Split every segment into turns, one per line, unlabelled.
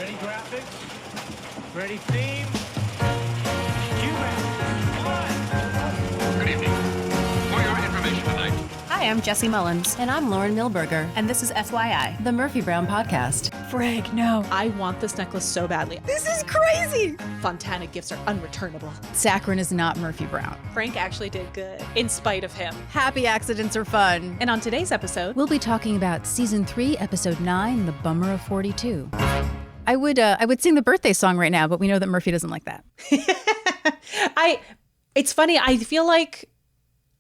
Ready graphics? Ready theme? Cue it.
Good evening. For your information tonight.
Hi, I'm Jesi Mullins.
And I'm Lauren Milberger.
And this is FYI,
the Murphy Brown Podcast.
Frank, no.
I want this necklace so badly.
This is crazy.
Fontana gifts are unreturnable.
Saccharin is not Murphy Brown.
Frank actually did good, in spite of him.
Happy accidents are fun.
And on today's episode,
we'll be talking about Season 3, Episode 9, The Bummer of 42. I would sing the birthday song right now, but we know that Murphy doesn't like that.
It's funny, I feel like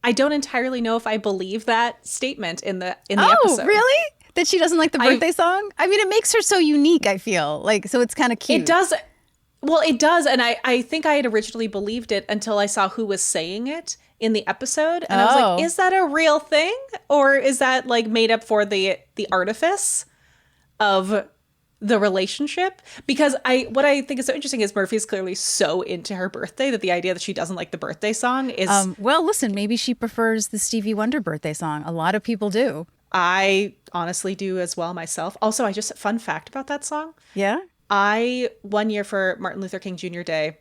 I don't entirely know if I believe that statement in the episode.
Oh, really? That she doesn't like the birthday song? I mean, it makes her so unique, I feel. Like, so it's kind of cute.
It does. Well, it does. And I think I had originally believed it until I saw who was saying it in the episode. And I was like, is that a real thing? Or is that like made up for the artifice of the relationship? Because what I think is so interesting is Murphy's clearly so into her birthday that the idea that she doesn't like the birthday song is...
well, listen, maybe she prefers the Stevie Wonder birthday song. A lot of people do.
I honestly do as well myself. Also, fun fact about that song.
Yeah?
I, one year for Martin Luther King Jr. Day,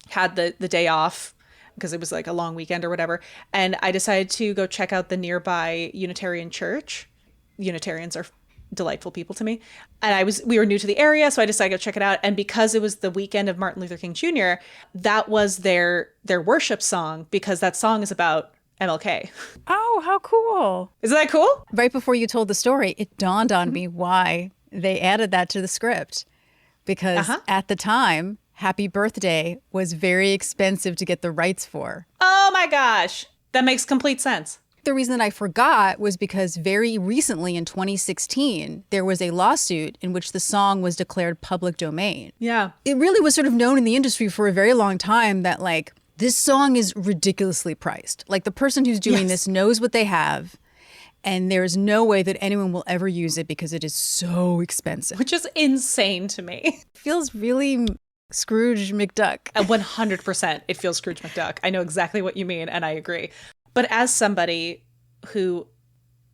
had the day off because it was like a long weekend or whatever. And I decided to go check out the nearby Unitarian church. Unitarians are delightful people to me. And we were new to the area, so I decided to go check it out. And because it was the weekend of Martin Luther King Jr., that was their worship song, because that song is about MLK.
Oh, how cool.
Isn't that cool?
Right before you told the story, it dawned on me why they added that to the script. Because at the time, Happy Birthday was very expensive to get the rights for.
Oh my gosh. That makes complete sense.
The reason I forgot was because very recently in 2016, there was a lawsuit in which the song was declared public domain.
Yeah.
It really was sort of known in the industry for a very long time that, like, this song is ridiculously priced. Like, the person who's doing this knows what they have, and there's no way that anyone will ever use it because it is so expensive.
Which is insane to me.
It feels really Scrooge McDuck.
100% it feels Scrooge McDuck. I know exactly what you mean, and I agree. But as somebody who,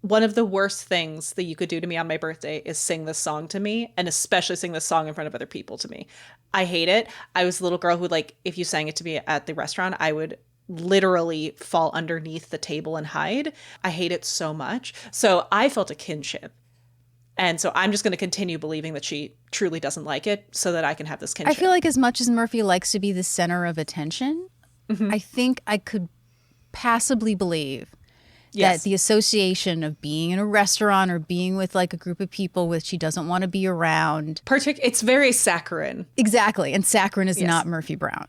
one of the worst things that you could do to me on my birthday is sing this song to me, and especially sing this song in front of other people to me. I hate it. I was a little girl who, like, if you sang it to me at the restaurant, I would literally fall underneath the table and hide. I hate it so much. So I felt a kinship. And so I'm just going to continue believing that she truly doesn't like it so that I can have this kinship.
I feel like as much as Murphy likes to be the center of attention, I think I could passably believe that the association of being in a restaurant or being with like a group of people which she doesn't want to be around.
It's very saccharine.
Exactly. And saccharin is not Murphy Brown.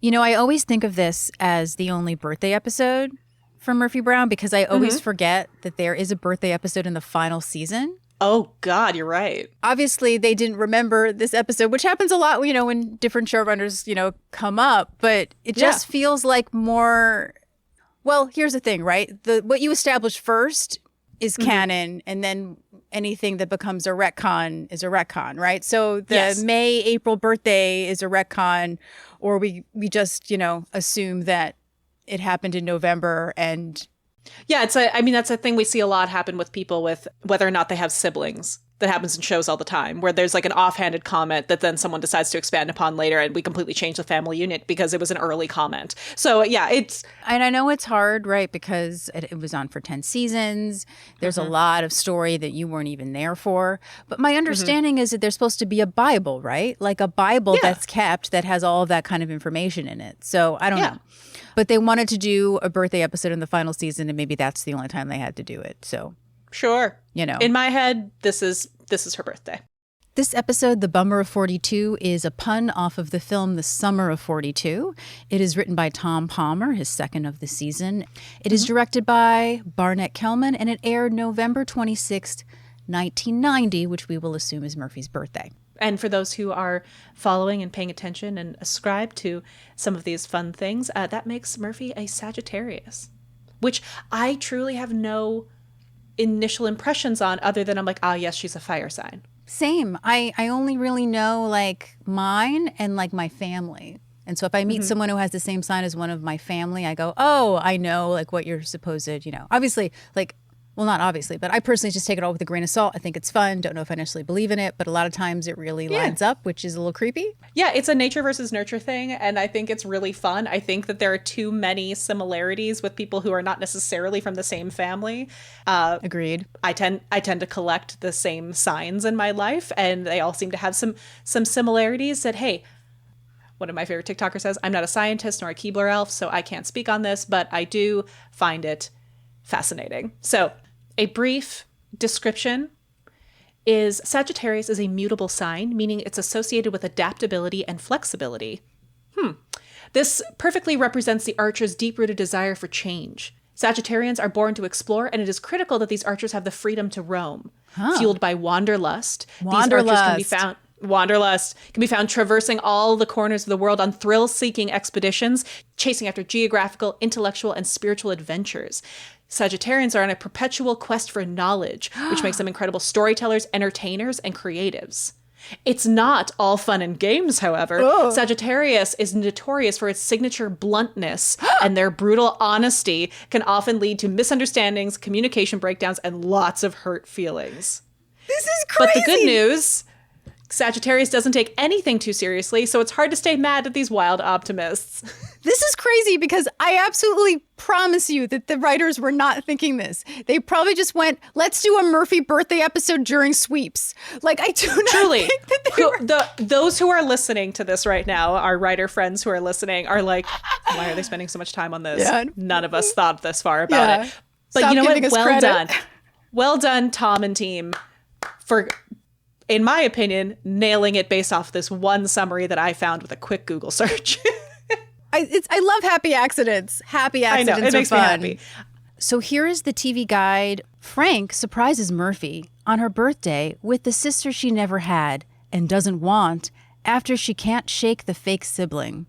You know, I always think of this as the only birthday episode for Murphy Brown because I always forget that there is a birthday episode in the final season.
Oh, God, you're right.
Obviously, they didn't remember this episode, which happens a lot, you know, when different showrunners, you know, come up. But it just feels like more... Well, here's the thing, right? What you establish first is canon, and then anything that becomes a retcon is a retcon, right? So the May-April birthday is a retcon, or we just, you know, assume that it happened in November and...
Yeah, that's a thing we see a lot happen with people with whether or not they have siblings. That happens in shows all the time, where there's like an offhanded comment that then someone decides to expand upon later, and we completely change the family unit because it was an early comment. So yeah, it's...
And I know it's hard, right? Because it was on for 10 seasons. There's a lot of story that you weren't even there for. But my understanding is that there's supposed to be a Bible, right? Like a Bible that's kept that has all of that kind of information in it. So I don't know. But they wanted to do a birthday episode in the final season, and maybe that's the only time they had to do it. So...
Sure.
You know.
In my head, this is her birthday.
This episode, The Bummer of 42, is a pun off of the film The Summer of 42. It is written by Tom Palmer, his second of the season. It is directed by Barnett Kellman, and it aired November 26th, 1990, which we will assume is Murphy's birthday.
And for those who are following and paying attention and ascribe to some of these fun things, that makes Murphy a Sagittarius, which I truly have no initial impressions on other than I'm like, yes, she's a fire sign.
Same. I only really know like mine and like my family. And so if I meet someone who has the same sign as one of my family, I go, oh, I know like what you're supposed to, you know. Obviously, like well, not obviously, but I personally just take it all with a grain of salt. I think it's fun. Don't know if I necessarily believe in it, but a lot of times it really lines up, which is a little creepy.
Yeah, it's a nature versus nurture thing, and I think it's really fun. I think that there are too many similarities with people who are not necessarily from the same family.
Agreed.
I tend to collect the same signs in my life, and they all seem to have some similarities that, hey, one of my favorite TikTokers says, I'm not a scientist nor a Keebler elf, so I can't speak on this, but I do find it fascinating. So a brief description is Sagittarius is a mutable sign, meaning it's associated with adaptability and flexibility. This perfectly represents the archer's deep-rooted desire for change. Sagittarians are born to explore, and it is critical that these archers have the freedom to roam. Fueled by wanderlust, these archers can be found traversing all the corners of the world on thrill-seeking expeditions, chasing after geographical, intellectual, and spiritual adventures. Sagittarians are on a perpetual quest for knowledge, which makes them incredible storytellers, entertainers, and creatives. It's not all fun and games, however. Sagittarius is notorious for its signature bluntness, and their brutal honesty can often lead to misunderstandings, communication breakdowns, and lots of hurt feelings.
This is crazy.
But the good news, Sagittarius doesn't take anything too seriously, so it's hard to stay mad at these wild optimists.
This is crazy because I absolutely promise you that the writers were not thinking this. They probably just went, let's do a Murphy birthday episode during sweeps. Like, I do not
Truly,
think that they were...
those who are listening to this right now, our writer friends who are listening, are like, why are they spending so much time on this?
Yeah.
None of us thought this far about it. But
Stop
you know what?
giving us
Well
credit.
done. Well done, Tom and team, for, in my opinion, nailing it based off this one summary that I found with a quick Google search.
I love happy accidents. Happy accidents
I know, it makes
are
me
fun.
happy.
So here is the TV guide. Frank surprises Murphy on her birthday with the sister she never had and doesn't want after she can't shake the fake sibling.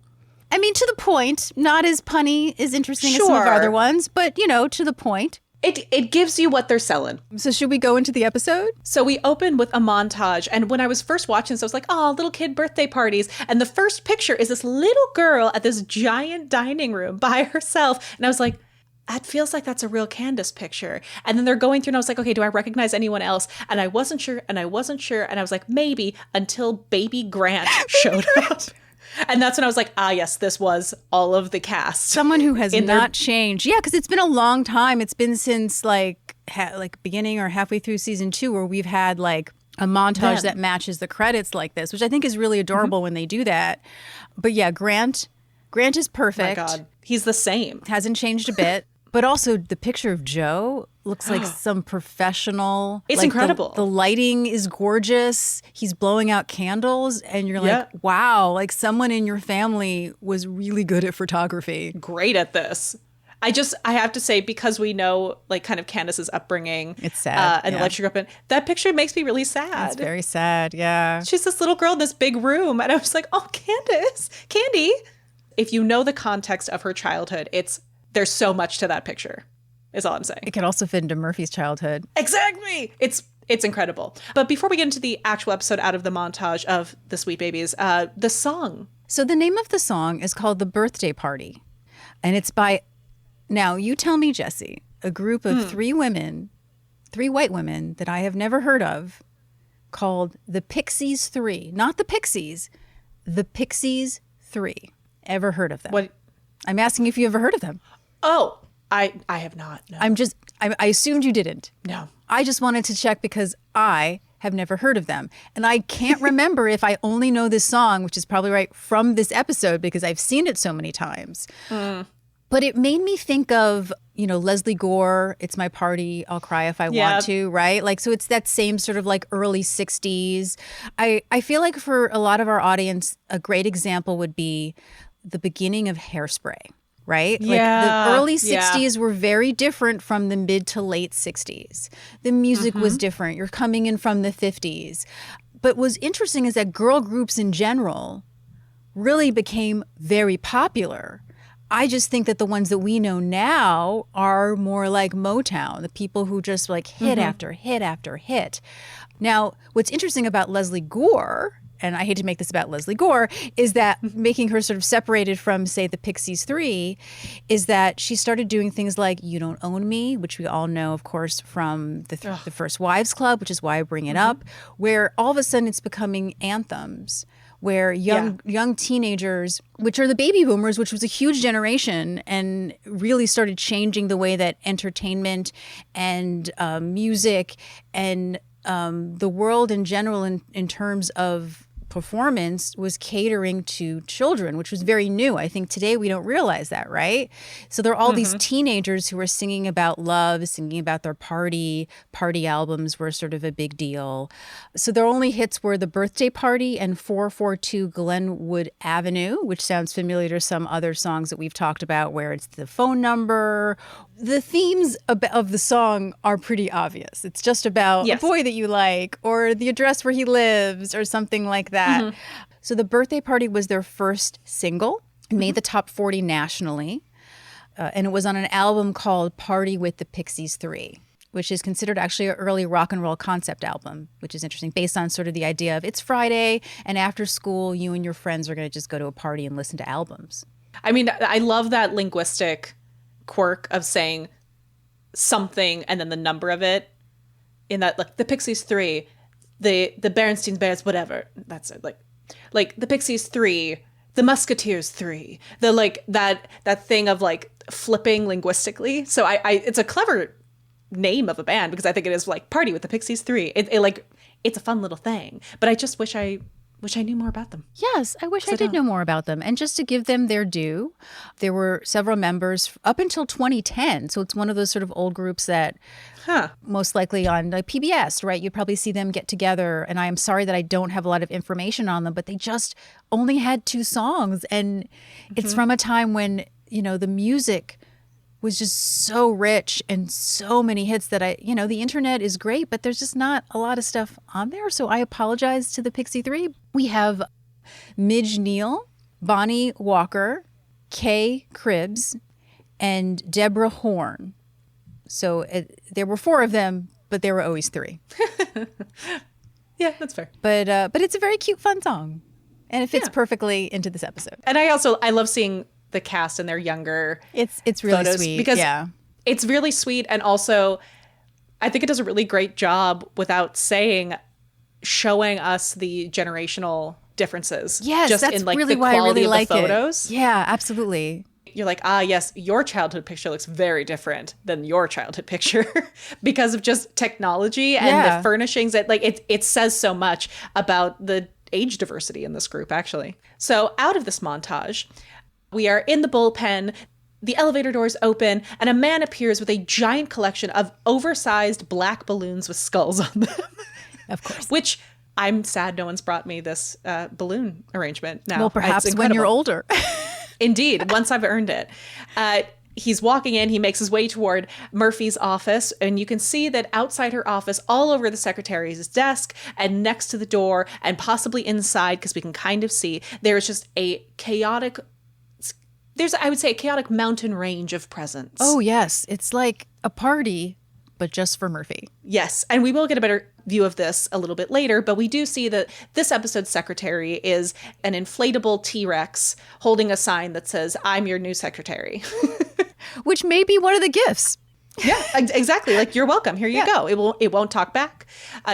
I mean, to the point, not as punny, as interesting as some of our other ones, but, you know, to the point.
It gives you what they're selling.
So should we go into the episode?
So we open with a montage. And when I was first watching this, I was like, oh, little kid birthday parties. And the first picture is this little girl at this giant dining room by herself. And I was like, that feels like that's a real Candace picture. And then they're going through and I was like, okay, do I recognize anyone else? And I wasn't sure. And I wasn't sure. And I was like, maybe, until baby Grant showed up. And that's when I was like, ah, yes, this was all of the cast.
Someone who has not changed. Yeah, because it's been a long time. It's been since like beginning or halfway through season 2 where we've had like a montage that matches the credits like this, which I think is really adorable when they do that. But yeah, Grant is perfect.
Oh my God, he's the same.
Hasn't changed a bit. But also the picture of Joe looks like some professional.
It's
like
incredible.
The lighting is gorgeous. He's blowing out candles and you're like, wow, like someone in your family was really good at photography.
Great at this. I have to say, because we know like kind of Candace's upbringing.
It's sad.
And the life she grew up in. That picture makes me really sad.
It's very sad, yeah.
She's this little girl in this big room. And I was like, oh, Candy. If you know the context of her childhood, there's so much to that picture, is all I'm saying.
It could also fit into Murphy's childhood.
Exactly. It's incredible. But before we get into the actual episode out of the montage of the Sweet Babies, the song.
So the name of the song is called The Birthday Party. And it's by, now you tell me, Jesi, a group of 3 white women that I have never heard of, called the Pixies 3. Not the Pixies, the Pixies 3. Ever heard of them?
What?
I'm asking if you ever heard of them.
Oh, I have not. No.
I assumed you didn't.
No.
I just wanted to check because I have never heard of them. And I can't remember if I only know this song, which is probably right, from this episode because I've seen it so many times. But it made me think of, you know, Leslie Gore, It's My Party, I'll Cry If I Want to, right? Like, so it's that same sort of like early 60s. I feel like for a lot of our audience, a great example would be the beginning of Hairspray. Right?
Yeah.
Like the early 60s were very different from the mid to late 60s. The music was different. You're coming in from the 50s. But what's interesting is that girl groups in general really became very popular. I just think that the ones that we know now are more like Motown, the people who just like hit after hit after hit. Now, what's interesting about Leslie Gore, and I hate to make this about Leslie Gore, is that making her sort of separated from, say, the Pixies 3, is that she started doing things like You Don't Own Me, which we all know, of course, from the First Wives Club, which is why I bring it up, where all of a sudden it's becoming anthems, where young teenagers, which are the baby boomers, which was a huge generation and really started changing the way that entertainment and music and the world in general in terms of performance was catering to children, which was very new. I think today we don't realize that, right? So there are all these teenagers who are singing about love, singing about their party. Party albums were sort of a big deal. So their only hits were The Birthday Party and 442 Glenwood Avenue, which sounds familiar to some other songs that we've talked about where it's the phone number. The themes of the song are pretty obvious. It's just about a boy that you like or the address where he lives or something like that. So The Birthday Party was their first single. It made the top 40 nationally. And it was on an album called Party with the Pixies 3, which is considered actually an early rock and roll concept album, which is interesting, based on sort of the idea of it's Friday and after school, you and your friends are going to just go to a party and listen to albums.
I mean, I love that linguistic quirk of saying something and then the number of it in that, like the Pixies 3, the Berenstein Bears, whatever. That's it. Like the Pixies 3, the Musketeers 3, the like that thing of like flipping linguistically. So I it's a clever name of a band because I think it is like Party with the Pixies 3. It like it's a fun little thing, but I just wish I knew more about them.
Yes, I wish I did know more about them. And just to give them their due, there were several members up until 2010. So it's one of those sort of old groups that most likely on like PBS, right? You'd probably see them get together. And I am sorry that I don't have a lot of information on them, but they just only had 2 songs. And it's from a time when, you know, the music was just so rich and so many hits that the internet is great, but there's just not a lot of stuff on there. So I apologize to the Pixie 3. We have Midge Neal, Bonnie Walker, Kay Cribbs, and Deborah Horn. So there were 4 of them, but there were always 3.
Yeah, that's fair.
But it's a very cute, fun song. And it fits perfectly into this episode.
And I love seeing the cast and their younger
it's really
photos
sweet
because it's really sweet, and also I think it does a really great job without saying showing us the generational differences.
Yes,
just
that's
in like
really
the
why I
quality
really
of
like
the photos.
it. Yeah, absolutely.
You're like, yes, your childhood picture looks very different than your childhood picture because of just technology and the furnishings. That like it says so much about the age diversity in this group, actually. So out of this montage, we are in the bullpen, the elevator doors open, and a man appears with a giant collection of oversized black balloons with skulls on them.
Of course.
Which I'm sad no one's brought me this balloon arrangement now.
Well, perhaps when you're older.
Indeed, once I've earned it. He's walking in, he makes his way toward Murphy's office, and you can see that outside her office, all over the secretary's desk and next to the door and possibly inside, because we can kind of see, there's just a chaotic mountain range of presents.
Oh, yes. It's like a party, but just for Murphy.
Yes. And we will get a better view of this a little bit later, but we do see that this episode's secretary is an inflatable T-Rex holding a sign that says, "I'm your new secretary."
Which may be one of the gifts.
Yeah, exactly. Like, you're welcome. Here you go. It won't talk back.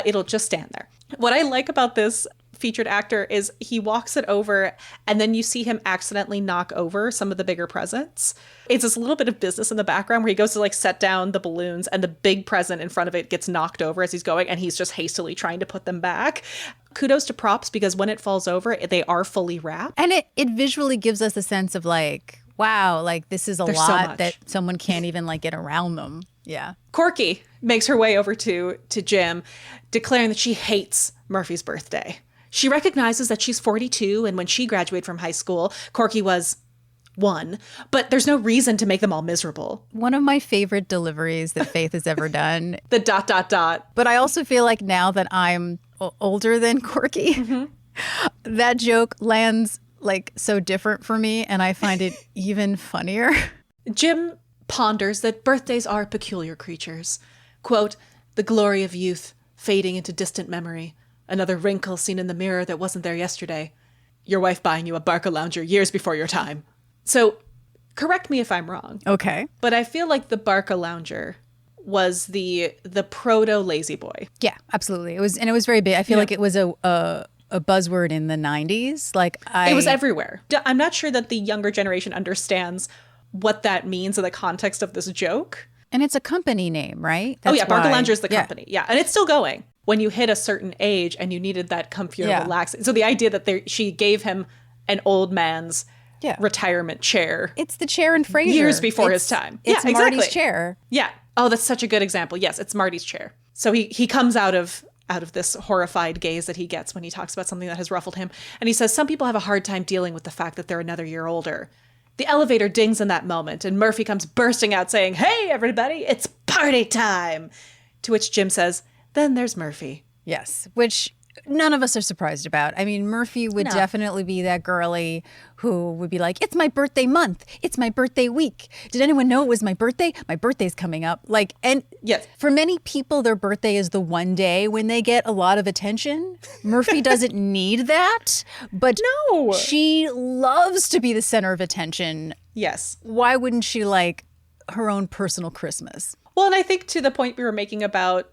It'll just stand there. What I like about this featured actor is he walks it over and then you see him accidentally knock over some of the bigger presents. It's this little bit of business in the background where he goes to like set down the balloons and the big present in front of it gets knocked over as he's going and he's just hastily trying to put them back. Kudos to props because when it falls over, they are fully wrapped.
And it visually gives us a sense of like, wow, like this is
There's
lot that someone can't even like get around them. Yeah.
Corky makes her way over to Jim, declaring that she hates Murphy's birthday. She recognizes that she's 42, and when she graduated from high school, Corky was 1, but there's no reason to make them all miserable.
One of my favorite deliveries that Faith has ever done.
The ...
But I also feel like now that I'm older than Corky, that joke lands like so different for me, and I find it even funnier.
Jim ponders that birthdays are peculiar creatures. Quote, "The glory of youth fading into distant memory. Another wrinkle seen in the mirror that wasn't there yesterday. Your wife buying you a Barca lounger years before your time. So, correct me if I'm wrong.
Okay.
But I feel like the Barca lounger was the proto lazy boy.
Yeah, absolutely. It was very big. I feel like it was a buzzword in the 90s.
It was everywhere. I'm not sure that the younger generation understands what that means in the context of this joke.
And it's a company name, right?
Barca Lounger is the company. Yeah, and it's still going. When you hit a certain age and you needed that comfortable, relax. So the idea that she gave him an old man's retirement chair.
It's the chair in Frasier.
Years before his time.
It's Marty's chair.
Yeah. Oh, that's such a good example. Yes, it's Marty's chair. So he comes out of this horrified gaze that he gets when he talks about something that has ruffled him. And he says, some people have a hard time dealing with the fact that they're another year older. The elevator dings in that moment, and Murphy comes bursting out saying, hey, everybody, it's party time. To which Jim says, then there's Murphy.
Yes, which none of us are surprised about. I mean, Murphy would definitely be that girly who would be like, it's my birthday month. It's my birthday week. Did anyone know it was my birthday? My birthday's coming up. And
yes,
for many people, their birthday is the one day when they get a lot of attention. Murphy doesn't need that, but
no,
she loves to be the center of attention.
Yes.
Why wouldn't she like her own personal Christmas?
Well, and I think to the point we were making about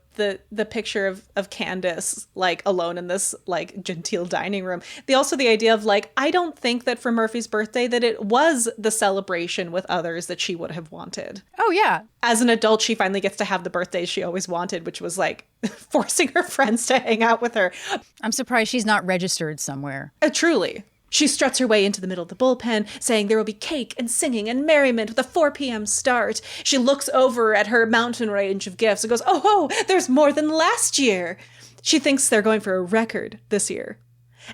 the picture of Candace, like, alone in this, like, genteel dining room. The idea of, like, I don't think that for Murphy's birthday that it was the celebration with others that she would have wanted.
Oh, yeah.
As an adult, she finally gets to have the birthday she always wanted, which was, like, forcing her friends to hang out with her.
I'm surprised she's not registered somewhere.
Truly. She struts her way into the middle of the bullpen, saying there will be cake and singing and merriment with a 4 p.m. start. She looks over at her mountain range of gifts and goes, oh, there's more than last year. She thinks they're going for a record this year.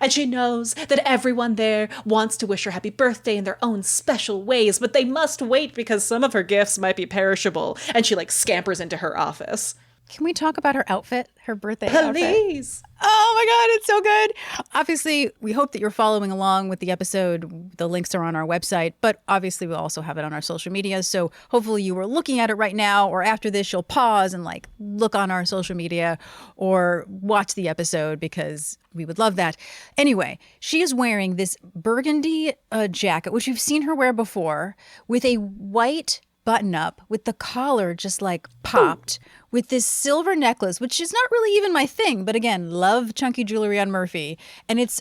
And she knows that everyone there wants to wish her happy birthday in their own special ways, but they must wait because some of her gifts might be perishable. And she, like, scampers into her office.
Can we talk about her outfit, her birthday outfit?
Please.
Oh my God, it's so good. Obviously, we hope that you're following along with the episode. The links are on our website, but obviously we'll also have it on our social media. So hopefully you are looking at it right now, or after this, you'll pause and like look on our social media or watch the episode because we would love that. Anyway, she is wearing this burgundy jacket, which we've seen her wear before, with a white button up with the collar just like popped, with this silver necklace, which is not really even my thing, but again, love chunky jewelry on Murphy. And it's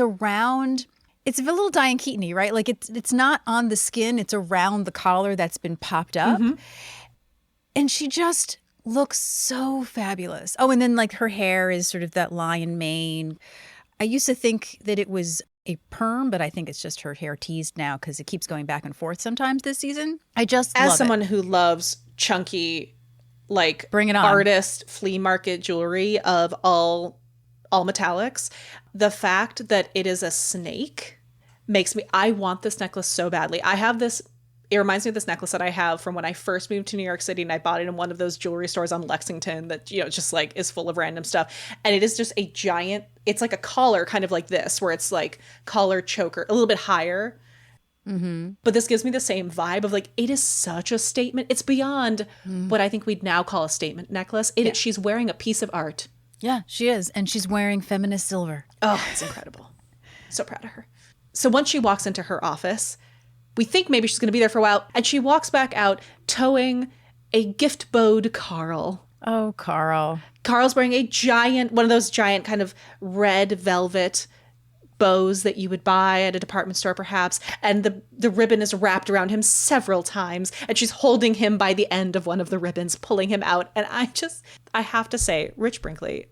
around, it's a little Diane Keaton-y, right? Like it's not on the skin, it's around the collar that's been popped up. Mm-hmm. And she just looks so fabulous. Oh, and then like her hair is sort of that lion mane. I used to think that it was a perm, but I think it's just her hair teased now because it keeps going back and forth sometimes this season. I just
As
love
someone
it.
who loves chunky, like,
bring it on,
artist flea market jewelry of all metallics, the fact that it is a snake makes me, I want this necklace so badly. I have this, it reminds me of this necklace that I have from when I first moved to New York City, and I bought it in one of those jewelry stores on Lexington that, you know, just like is full of random stuff. And it is just a giant, it's like a collar kind of like this, where it's like collar choker, a little bit higher. Mm-hmm. But this gives me the same vibe of like, it is such a statement. It's beyond what I think we'd now call a statement necklace. She's wearing a piece of art.
Yeah, she is. And she's wearing feminist silver.
Oh, it's incredible. So proud of her. So once she walks into her office, we think maybe she's going to be there for a while. And she walks back out towing a gift bowed Carl.
Oh, Carl.
Carl's wearing a giant, one of those giant kind of red velvet bows that you would buy at a department store perhaps, and the ribbon is wrapped around him several times, and she's holding him by the end of one of the ribbons, pulling him out. And I have to say, Rich Brinkley,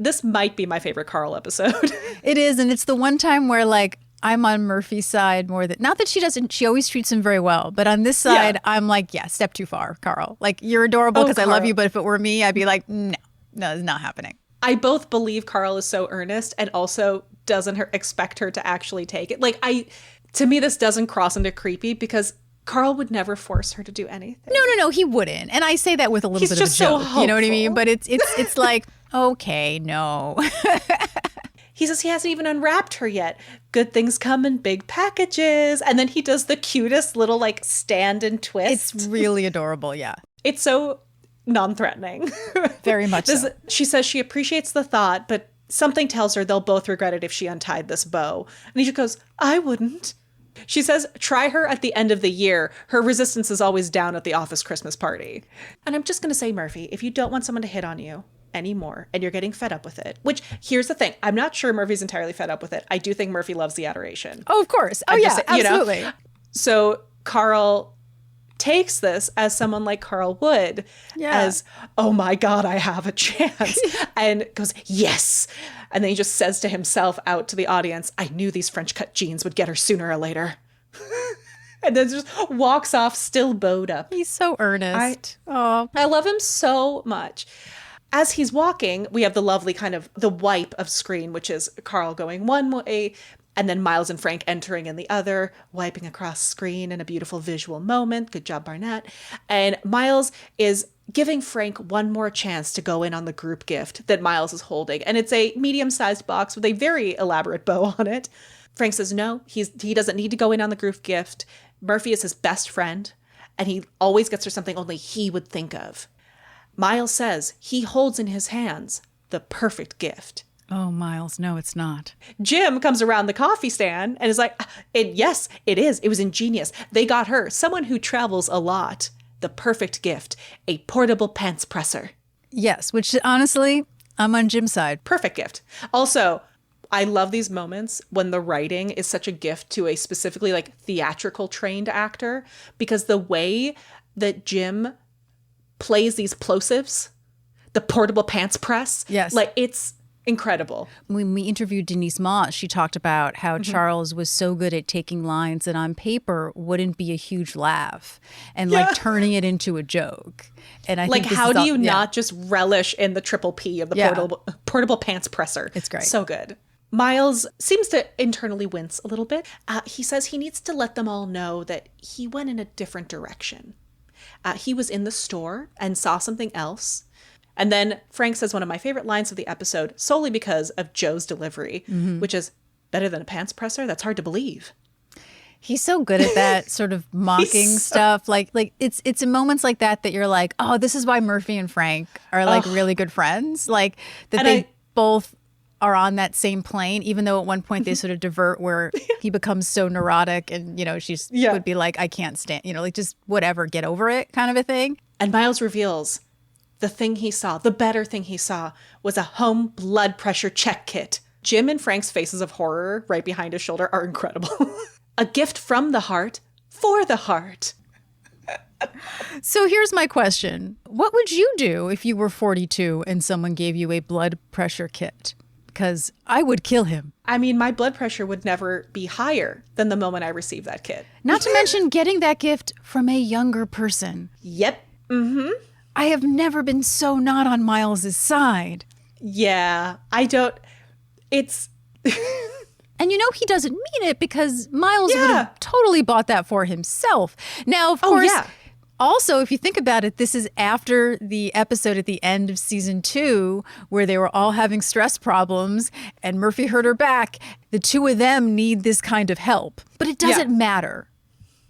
this might be my favorite Carl episode.
It is, and it's the one time where like I'm on Murphy's side more than, not that she always treats him very well, but on this side I'm like, yeah, step too far, Carl. Like, you're adorable because I love you, but if it were me, I'd be like, no, it's not happening. I
both believe Carl is so earnest and also doesn't expect her to actually take it. Like, to me, this doesn't cross into creepy because Carl would never force her to do anything.
No, he wouldn't. And I say that with a little bit of a joke. So you know what I mean? But it's like, okay, no.
He says he hasn't even unwrapped her yet. Good things come in big packages. And then he does the cutest little like stand and twist.
It's really adorable, yeah.
It's so non-threatening.
Very much so.
She says she appreciates the thought, but something tells her they'll both regret it if she untied this bow. And he just goes, I wouldn't. She says, try her at the end of the year. Her resistance is always down at the office Christmas party. And I'm just going to say, Murphy, if you don't want someone to hit on you anymore and you're getting fed up with it, which here's the thing. I'm not sure Murphy's entirely fed up with it. I do think Murphy loves the adoration.
Oh, of course. Oh,
I'm
yeah,
just saying,
absolutely.
So Carl takes this as someone like Carl would, as, oh my God, I have a chance. And goes, yes. And then he just says to himself out to the audience, I knew these French cut jeans would get her sooner or later. And then just walks off, still bowed up.
He's so earnest.
I love him so much. As he's walking, we have the lovely kind of the wipe of screen, which is Carl going one way, and then Miles and Frank entering in the other, wiping across screen in a beautiful visual moment. Good job, Barnett. And Miles is giving Frank one more chance to go in on the group gift that Miles is holding. And it's a medium-sized box with a very elaborate bow on it. Frank says no, he doesn't need to go in on the group gift. Murphy is his best friend, and he always gets her something only he would think of. Miles says he holds in his hands the perfect gift.
Oh, Miles, no, it's not.
Jim comes around the coffee stand and is like, yes, it is. It was ingenious. They got her, someone who travels a lot, the perfect gift, a portable pants presser.
Yes, which honestly, I'm on Jim's side.
Perfect gift. Also, I love these moments when the writing is such a gift to a specifically like theatrical trained actor, because the way that Jim plays these plosives, the portable pants press,
yes,
like it's incredible.
When we interviewed Denise Moss, she talked about how Charles was so good at taking lines that on paper wouldn't be a huge laugh and like turning it into a joke. And I
like,
think
how do you not just relish in the triple P of the portable pants presser?
It's great.
So good. Miles seems to internally wince a little bit. He says he needs to let them all know that he went in a different direction. He was in the store and saw something else. And then Frank says one of my favorite lines of the episode, solely because of Joe's delivery, which is, better than a pants presser? That's hard to believe.
He's so good at that sort of mocking stuff. Like it's in moments like that that you're like, oh, this is why Murphy and Frank are like really good friends. Like that they both are on that same plane, even though at one point they sort of divert where he becomes so neurotic and, you know, she's would be like, I can't stand, you know, like just whatever, get over it kind of a thing.
And Miles reveals the thing he saw, the better thing he saw, was a home blood pressure check kit. Jim and Frank's faces of horror right behind his shoulder are incredible. A gift from the heart for the heart.
So here's my question. What would you do if you were 42 and someone gave you a blood pressure kit? Because I would kill him.
I mean, my blood pressure would never be higher than the moment I received that kit.
Not to mention getting that gift from a younger person.
Yep. Mm-hmm.
I have never been so not on Miles's side.
Yeah, I don't. It's.
And you know he doesn't mean it because Miles would have totally bought that for himself. Now, of course, also, if you think about it, this is after the episode at the end of season 2 where they were all having stress problems and Murphy hurt her back. The two of them need this kind of help. But it doesn't matter.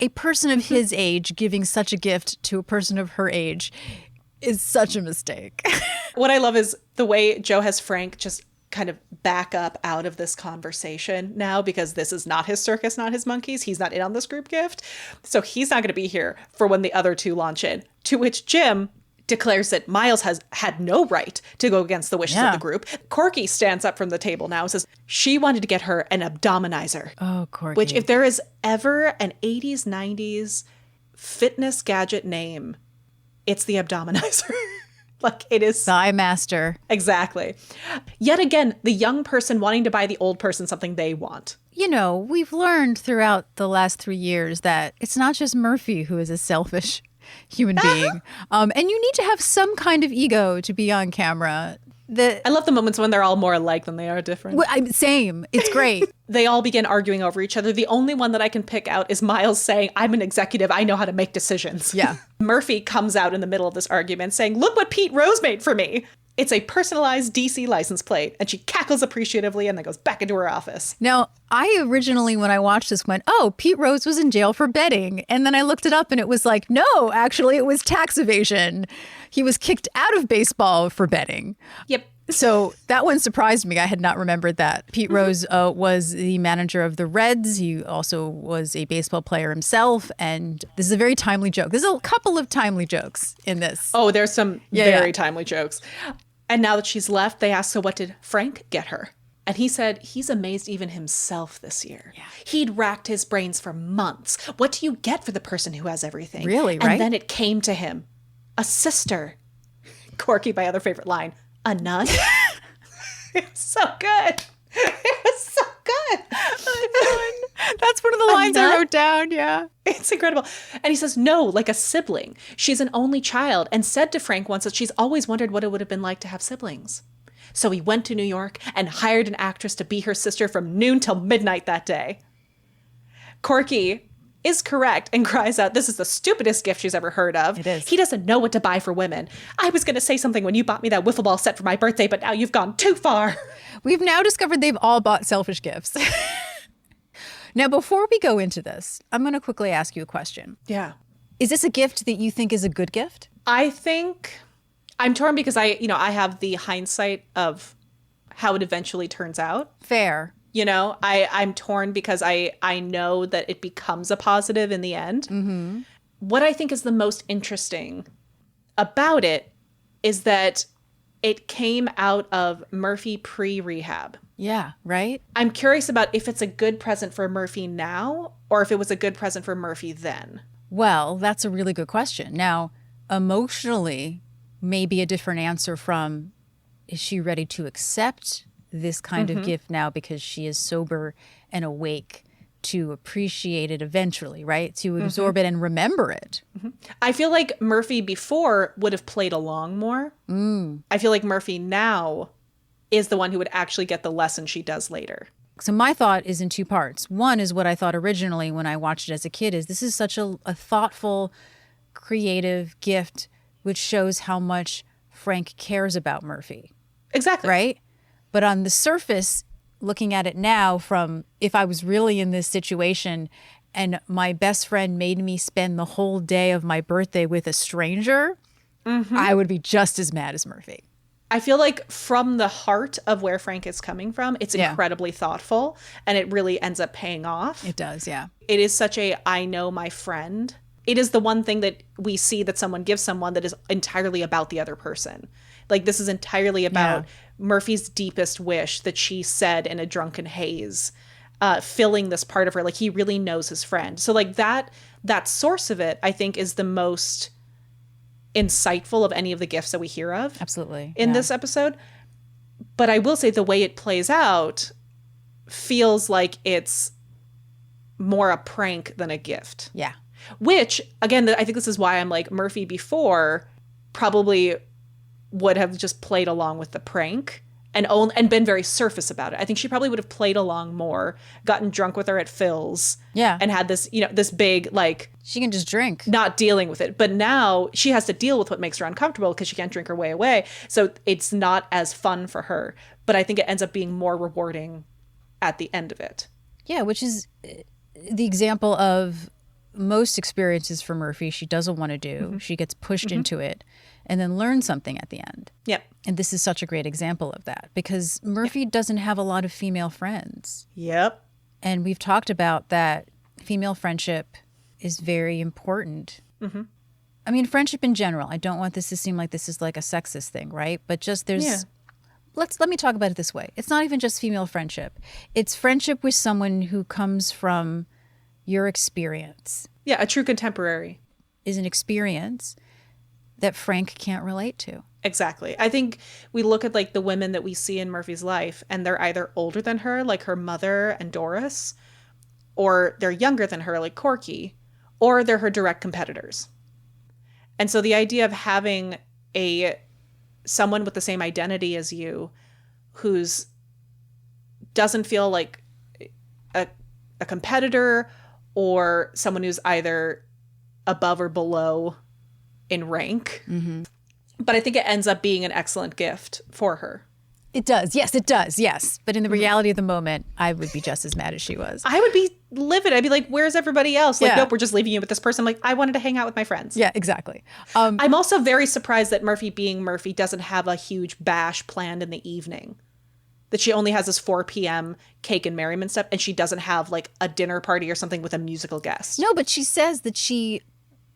A person of his age giving such a gift to a person of her age is such a mistake.
What I love is the way Joe has Frank just kind of back up out of this conversation now, because this is not his circus, not his monkeys. He's not in on this group gift. So he's not going to be here for when the other two launch in. To which Jim declares that Miles has had no right to go against the wishes of the group. Corky stands up from the table now and says she wanted to get her an abdominizer.
Oh, Corky.
Which, if there is ever an 80s, 90s fitness gadget name, it's the abdominizer. Like, it is.
Thigh master.
Exactly. Yet again, the young person wanting to buy the old person something they want.
You know, we've learned throughout the last 3 years that it's not just Murphy who is a selfish human being. And you need to have some kind of ego to be on camera.
I love the moments when they're all more alike than they are different.
Well, same. It's great.
They all begin arguing over each other. The only one that I can pick out is Miles saying, I'm an executive. I know how to make decisions.
Yeah.
Murphy comes out in the middle of this argument saying, look what Pete Rose made for me. It's a personalized DC license plate. And she cackles appreciatively and then goes back into her office.
Now, I originally, when I watched this, went, oh, Pete Rose was in jail for betting. And then I looked it up and it was like, no, actually, it was tax evasion. He was kicked out of baseball for betting.
Yep.
So that one surprised me. I had not remembered that. Pete Rose was the manager of the Reds. He also was a baseball player himself. And this is a very timely joke. There's a couple of timely jokes in this.
Oh, there's some very timely jokes. And now that she's left, they ask, so what did Frank get her? And he said he's amazed even himself this year. Yeah. He'd racked his brains for months. What do you get for the person who has everything?
Really, right?
And then it came to him. A sister. Corky, my other favorite line. A nun? It was so good. It was so good.
That's one of the lines I wrote down, yeah.
It's incredible. And he says, no, like a sibling. She's an only child and said to Frank once that she's always wondered what it would have been like to have siblings. So he went to New York and hired an actress to be her sister from noon till midnight that day. Corky is correct and cries out, this is the stupidest gift she's ever heard of.
It is.
He doesn't know what to buy for women. I was going to say something when you bought me that wiffle ball set for my birthday, but now you've gone too far.
We've now discovered they've all bought selfish gifts. Now, before we go into this, I'm going to quickly ask you a question.
Yeah.
Is this a gift that you think is a good gift?
I think I'm torn because I have the hindsight of how it eventually turns out.
Fair.
I'm torn because I know that it becomes a positive in the end. Mm-hmm. What I think is the most interesting about it is that it came out of Murphy pre-rehab.
Yeah, right?
I'm curious about if it's a good present for Murphy now or if it was a good present for Murphy then.
Well, that's a really good question. Now, emotionally, maybe a different answer from, is she ready to accept this kind of gift now because she is sober and awake to appreciate it eventually, right? To absorb it and remember it.
Mm-hmm. I feel like Murphy before would have played along more. I feel like Murphy now is the one who would actually get the lesson she does later.
So my thought is in two parts. One is what I thought originally when I watched it as a kid is this is such a thoughtful, creative gift which shows how much Frank cares about Murphy.
Exactly.
Right? But on the surface, looking at it now from if I was really in this situation and my best friend made me spend the whole day of my birthday with a stranger, I would be just as mad as Murphy.
I feel like from the heart of where Frank is coming from, it's incredibly thoughtful and it really ends up paying off.
It does, yeah.
It is such a I know my friend. It is the one thing that we see that someone gives someone that is entirely about the other person. Like this is entirely about Murphy's deepest wish that she said in a drunken haze, filling this part of her. Like he really knows his friend. So like that source of it, I think, is the most insightful of any of the gifts that we hear of.
Absolutely.
In this episode. But I will say the way it plays out feels like it's more a prank than a gift.
Yeah.
Which, again, I think this is why I'm like Murphy before probably would have just played along with the prank and been very surface about it. I think she probably would have played along more, gotten drunk with her at Phil's, and had this, this big like
she can just drink,
not dealing with it. But now she has to deal with what makes her uncomfortable because she can't drink her way away. So it's not as fun for her. But I think it ends up being more rewarding at the end of it.
Yeah, which is the example of most experiences for Murphy she doesn't want to do. She gets pushed into it and then learns something at the end.
Yep.
And this is such a great example of that because Murphy doesn't have a lot of female friends.
Yep.
And we've talked about that female friendship is very important. I mean, friendship in general. I don't want this to seem like this is like a sexist thing, right? But just there's... Let me talk about it this way. It's not even just female friendship. It's friendship with someone who comes from your experience.
Yeah, a true contemporary.
Is an experience that Frank can't relate to.
Exactly. I think we look at like the women that we see in Murphy's life and they're either older than her, like her mother and Doris, or they're younger than her, like Corky, or they're her direct competitors. And so the idea of having someone with the same identity as you who's doesn't feel like a competitor or someone who's either above or below in rank But I think it ends up being an excellent gift for her.
It does. Yes, it does. Yes. But in the reality of the moment, I would be just as mad as she was.
I would be livid. I'd be like, where's everybody else? Like,
Yeah.
nope, we're just leaving you with this person. I'm like, I wanted to hang out with my friends.
Yeah, exactly.
I'm also very surprised that Murphy, being Murphy, doesn't have a huge bash planned in the evening. That she only has this 4 p.m. cake and merriment stuff, and she doesn't have like a dinner party or something with a musical guest.
No, but she says that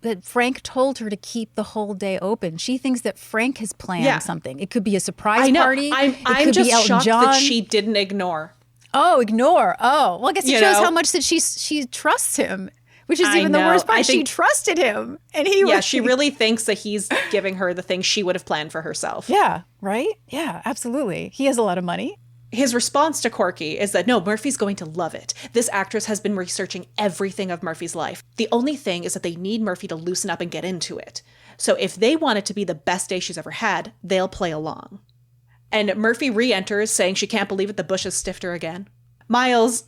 that Frank told her to keep the whole day open. She thinks that Frank has planned something. It could be a surprise
I know.
party.
I'm
could be
just
Elton
shocked
John.
that she didn't ignore.
Oh, ignore. Oh, well, I guess it
You
shows
know?
how much that she trusts him, which is
I
even the
know.
worst part.
I
She
think-
trusted him, and he
Yeah,
was.
she really thinks that he's giving her the thing she would have planned for herself.
Yeah. Right. Yeah. Absolutely. He has a lot of money.
His response to Corky is that, no, Murphy's going to love it. This actress has been researching everything of Murphy's life. The only thing is that they need Murphy to loosen up and get into it. So if they want it to be the best day she's ever had, they'll play along. And Murphy re-enters saying she can't believe it, the bushes stiffed her again. Miles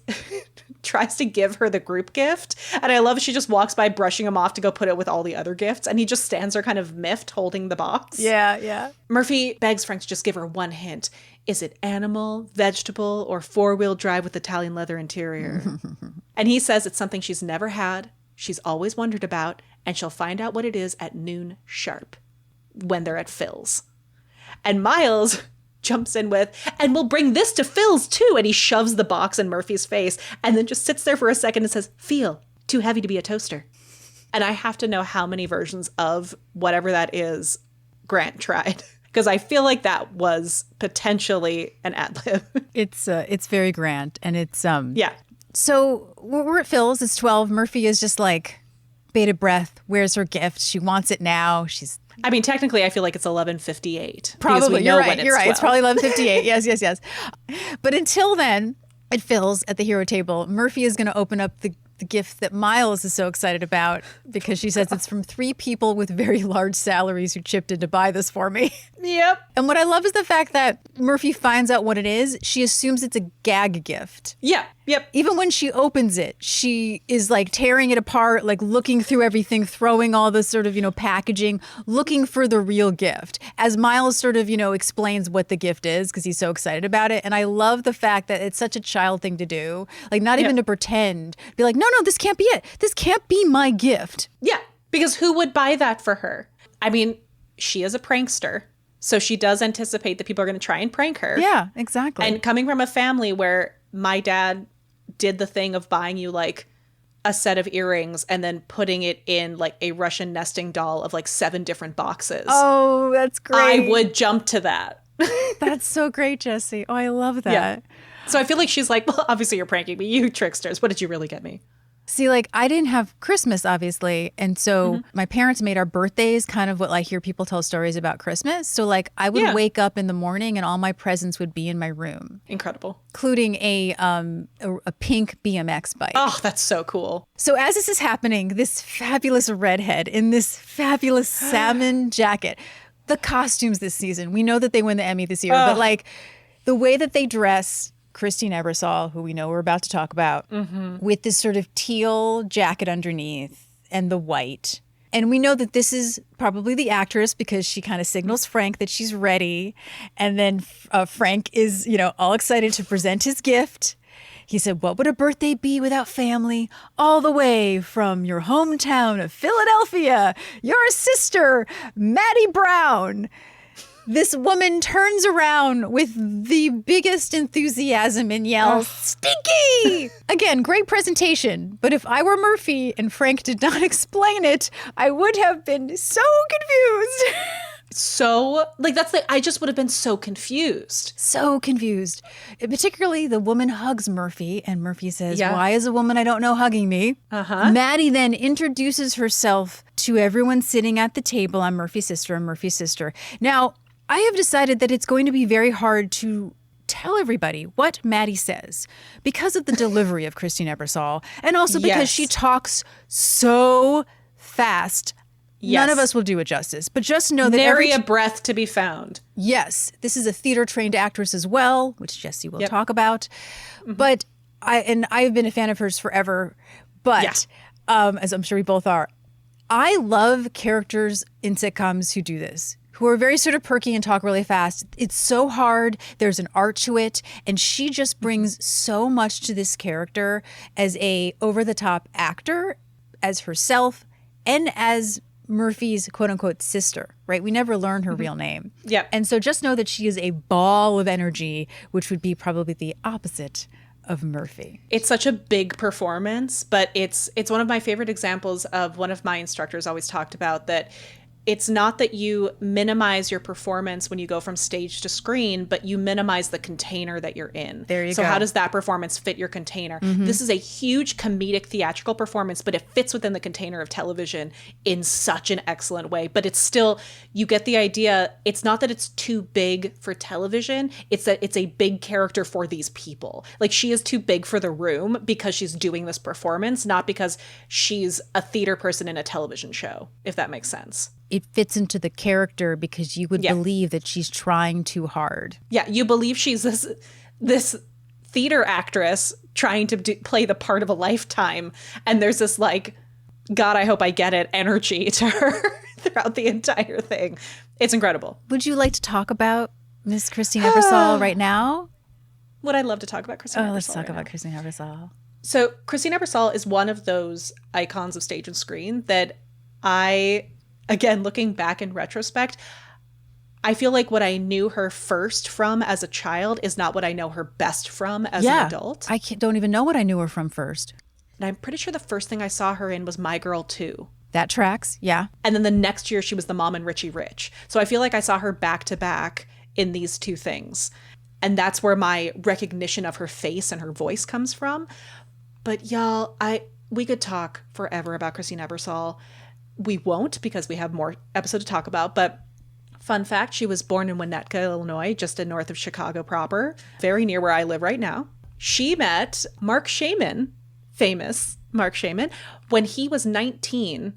tries to give her the group gift. And I love she just walks by brushing him off to go put it with all the other gifts. And he just stands there kind of miffed holding the box.
Yeah. Yeah.
Murphy begs Frank to just give her one hint. Is it animal, vegetable, or 4-wheel drive with Italian leather interior? And he says it's something she's never had, she's always wondered about, and she'll find out what it is at noon sharp when they're at Phil's. And Miles jumps in with, and we'll bring this to Phil's too. And he shoves the box in Murphy's face and then just sits there for a second and says, feel, too heavy to be a toaster. And I have to know how many versions of whatever that is Grant tried. Because I feel like that was potentially an ad-lib.
It's very grand, and it's
Yeah.
So we're at Phil's. It's 12. Murphy is just like bated breath. Where's her gift? She wants it now. She's
I mean, technically, I feel like it's 11:58.
probably.
We know
You're right.
when it's
You're right. It's
12.
probably 11:58. Yes. But until then, at Phil's at the hero table, Murphy is going to open up the gift that Miles is so excited about because she says it's from 3 people with very large salaries who chipped in to buy this for me.
Yep.
And what I love is the fact that Murphy finds out what it is. She assumes it's a gag gift.
Yeah. Yep.
Even when she opens it, she is like tearing it apart, like looking through everything, throwing all this sort of, packaging, looking for the real gift. As Miles sort of, explains what the gift is because he's so excited about it. And I love the fact that it's such a child thing to do, like not even to pretend, be like, no, this can't be it. This can't be my gift.
Yeah. Because who would buy that for her? I mean, she is a prankster. So she does anticipate that people are going to try and prank her.
Yeah, exactly.
And coming from a family where my dad did the thing of buying you like a set of earrings and then putting it in like a Russian nesting doll of like 7 different boxes.
Oh, that's great.
I would jump to that.
That's so great, Jesse. Oh, I love that.
Yeah. So I feel like she's like, well, obviously you're pranking me, you tricksters. What did you really get me?
See, like I didn't have Christmas, obviously. And so my parents made our birthdays kind of what I hear people tell stories about Christmas. So like I would wake up in the morning and all my presents would be in my room,
Incredible.
including a pink BMX bike.
Oh, that's so cool.
So as this is happening, this fabulous redhead in this fabulous salmon jacket, the costumes this season, we know that they win the Emmy this year, but like the way that they dress Christine Ebersol, who we know we're about to talk about, with this sort of teal jacket underneath and the white. And we know that this is probably the actress because she kind of signals Frank that she's ready. And then Frank is, all excited to present his gift. He said, what would a birthday be without family? All the way from your hometown of Philadelphia, your sister, Maddie Brown. This woman turns around with the biggest enthusiasm and yells, Stinky! Again, great presentation. But if I were Murphy and Frank did not explain it, I would have been so confused.
So, like, I just would have been so confused.
So confused. And particularly the woman hugs Murphy and Murphy says,
Yeah.
why is a woman I don't know hugging me? Maddie then introduces herself to everyone sitting at the table. I'm Murphy's sister. Now, I have decided that it's going to be very hard to tell everybody what Maddie says because of the delivery of Christine Ebersol and also because
Yes.
she talks so fast. None of
Yes.
us will do it justice, but just know that
Nary a breath to be found.
yes, this is a theater-trained actress as well, which Jesse will talk about. But I've been a fan of hers forever. But as I'm sure we both are, I love characters in sitcoms who do this. who are very sort of perky and talk really fast. It's so hard. There's an art to it. And she just brings so much to this character as a over-the-top actor, as herself, and as Murphy's quote-unquote sister, right? We never learn her real name.
Yep.
And so just know that she is a ball of energy, which would be probably the opposite of Murphy.
It's such a big performance, but it's one of my favorite examples of one of my instructors always talked about that it's not that you minimize your performance when you go from stage to screen, but you minimize the container that you're in.
There you
so
go.
how does that performance fit your container? This is a huge comedic theatrical performance, but it fits within the container of television in such an excellent way. But it's still, you get the idea, it's not that it's too big for television, it's that it's a big character for these people. Like, she is too big for the room because she's doing this performance, not because she's a theater person in a television show, if that makes sense.
It fits into the character because you would believe that she's trying too hard.
Yeah, you believe she's this theater actress trying to play the part of a lifetime, and there's this like, God, I hope I get it energy to her throughout the entire thing. It's incredible.
Would you like to talk about Miss Christine Ebersol right now?
Would I love to talk about Christine Ebersol?
Let's talk
right
about
now.
Christine Ebersol.
So Christine Ebersol is one of those icons of stage and screen that again, looking back in retrospect, I feel like what I knew her first from as a child is not what I know her best from as an adult.
I don't even know what I knew her from first.
And I'm pretty sure the first thing I saw her in was My Girl 2.
That tracks, yeah.
And then the next year she was the mom in Richie Rich. So I feel like I saw her back to back in these two things. And that's where my recognition of her face and her voice comes from. But y'all, we could talk forever about Christine Ebersol. We won't because we have more episode to talk about. But fun fact, she was born in Winnetka, Illinois, just north of Chicago proper, very near where I live right now. She met Mark Shaman, famous Mark Shaman, when he was 19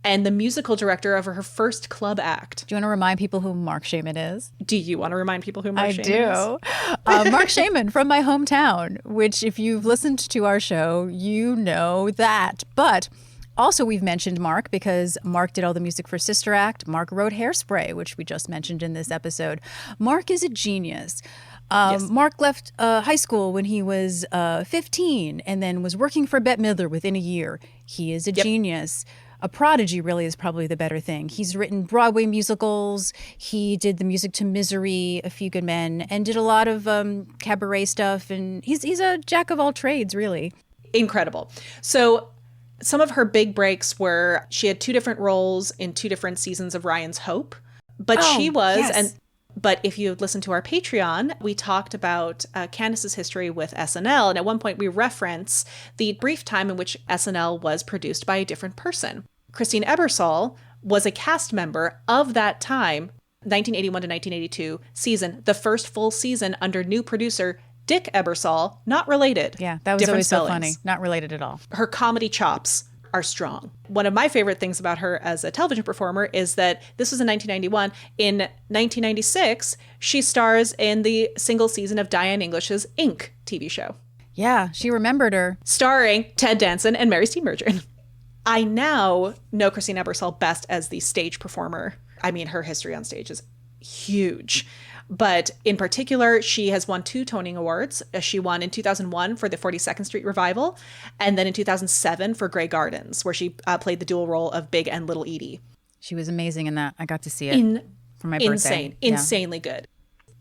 and the musical director of her first club act.
Do you want to remind people who Mark Shaman is?
Do you want to remind people who Mark Shaman is?
I do. Mark Shaman from my hometown, which if you've listened to our show, you know that. But also, we've mentioned Mark because Mark did all the music for Sister Act. Mark wrote Hairspray, which we just mentioned in this episode. Mark is a genius.
Yes.
Mark left high school when he was 15 and then was working for Bette Midler within a year. He is a genius. A prodigy really is probably the better thing. He's written Broadway musicals. He did the music to Misery, A Few Good Men, and did a lot of cabaret stuff. And he's a jack of all trades, really.
Incredible. So some of her big breaks were she had two different roles in two different seasons of Ryan's Hope. But But if you listen to our Patreon, we talked about Candace's history with SNL. And at one point we reference the brief time in which SNL was produced by a different person. Christine Ebersol was a cast member of that time, 1981 to 1982 season, the first full season under new producer Dick Ebersol, not related.
Yeah, that was
Different
always so
spellings.
funny. Not related at all.
Her comedy chops are strong. One of my favorite things about her as a television performer is that this was in 1991. In 1996, she stars in the single season of Diane English's Inc. TV show,
Yeah, she remembered her.
starring Ted Danson and Mary Steenburgen. I now know Christine Ebersol best as the stage performer. I mean, her history on stage is huge. But in particular, she has won 2 Tony Awards. She won in 2001 for the 42nd Street Revival, and then in 2007 for Grey Gardens, where she played the dual role of Big and Little Edie.
She was amazing in that. I got to see it for my birthday.
Insanely good.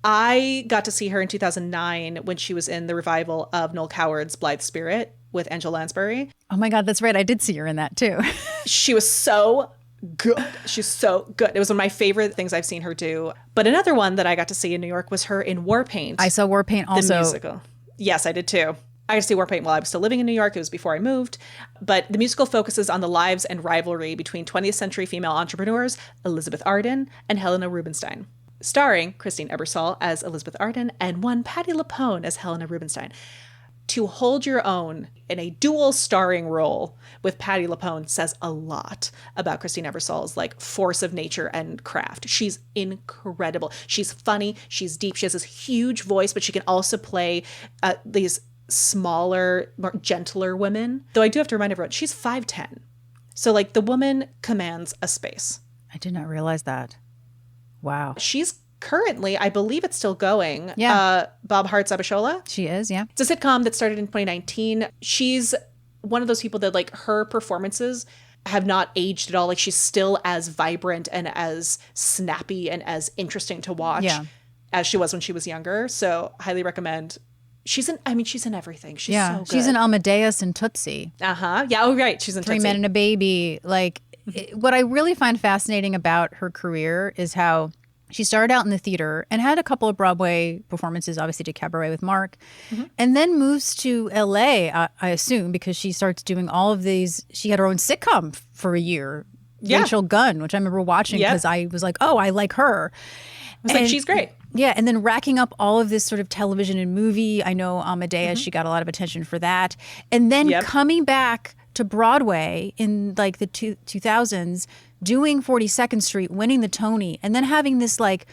I got to see her in 2009 when she was in the revival of Noel Coward's Blithe Spirit with Angela Lansbury.
Oh my God, that's right. I did see her in that too.
She was so good. She's so good. It was one of my favorite things I've seen her do. But another one that I got to see in New York was her in War Paint.
I saw War Paint also.
The musical. Yes, I did too. I got to see War Paint while I was still living in New York. It was before I moved. But the musical focuses on the lives and rivalry between 20th century female entrepreneurs Elizabeth Arden and Helena Rubinstein. Starring Christine Ebersol as Elizabeth Arden and one Patti LuPone as Helena Rubinstein. To hold your own in a dual starring role with Patti LuPone says a lot about Christine Ebersol's like force of nature and craft. She's incredible. She's funny. She's deep. She has this huge voice, but she can also play these smaller, more gentler women. Though I do have to remind everyone, she's 5'10". So like the woman commands a space.
I did not realize that. Wow.
She's currently, I believe it's still going.
Yeah.
Bob Hart's Abishola.
She is, yeah.
It's a sitcom that started in 2019. She's one of those people that like her performances have not aged at all. Like she's still as vibrant and as snappy and as interesting to watch as she was when she was younger. So highly recommend. She's in everything. She's so good.
She's in Amadeus and Tootsie.
Uh-huh. Yeah, oh right. She's in
Three
Tootsie.
Men and a Baby. Like what I really find fascinating about her career is how she started out in the theater and had a couple of Broadway performances, obviously did Cabaret with Mark, and then moves to LA, I assume, because she starts doing all of these. She had her own sitcom for a year, Rachel Gunn, which I remember watching because I was like, oh, I like her.
I was like, she's great.
Yeah, and then racking up all of this sort of television and movie. I know Amadeus, she got a lot of attention for that. And then coming back to Broadway in like the 2000s, doing 42nd Street, winning the Tony, and then having this like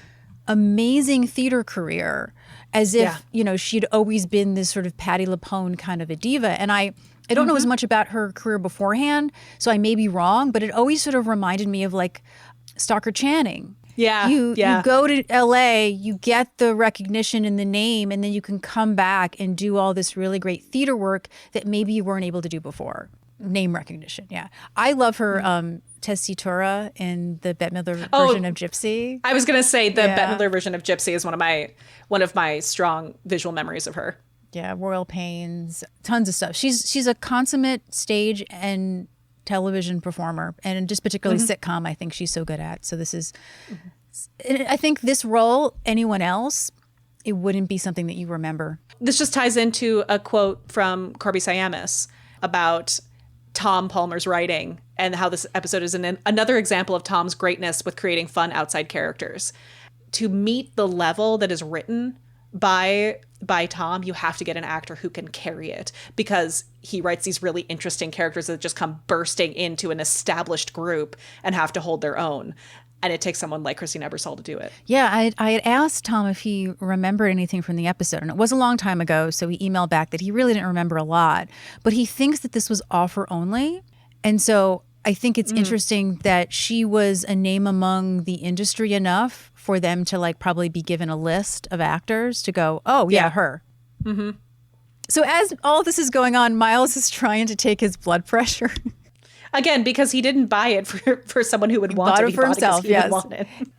amazing theater career as if, you know, she'd always been this sort of Patti LuPone kind of a diva. And I don't know as much about her career beforehand, so I may be wrong, but it always sort of reminded me of like Stockard Channing.
Yeah.
You go to LA, you get the recognition and the name, and then you can come back and do all this really great theater work that maybe you weren't able to do before. Name recognition. Yeah. I love her tessitura in the Bette Midler version of Gypsy.
I was going to say the Bette Midler version of Gypsy is one of my strong visual memories of her.
Yeah, Royal Pains, tons of stuff. She's a consummate stage and television performer, and just particularly sitcom, I think she's so good at. So this is, I think this role, anyone else, it wouldn't be something that you remember.
This just ties into a quote from Corby Siamis about Tom Palmer's writing and how this episode is another example of Tom's greatness with creating fun outside characters. To meet the level that is written by Tom, you have to get an actor who can carry it, because he writes these really interesting characters that just come bursting into an established group and have to hold their own. And it takes someone like Christine Ebersole to do it.
Yeah, I had asked Tom if he remembered anything from the episode, and it was a long time ago, so he emailed back that he really didn't remember a lot. But he thinks that this was offer only. And so I think it's interesting that she was a name among the industry enough for them to like probably be given a list of actors to go, oh, yeah, her. Mm-hmm. So as all this is going on, Miles is trying to take his blood pressure.
Again, because he didn't buy it for someone who would want it.
He for himself, yes.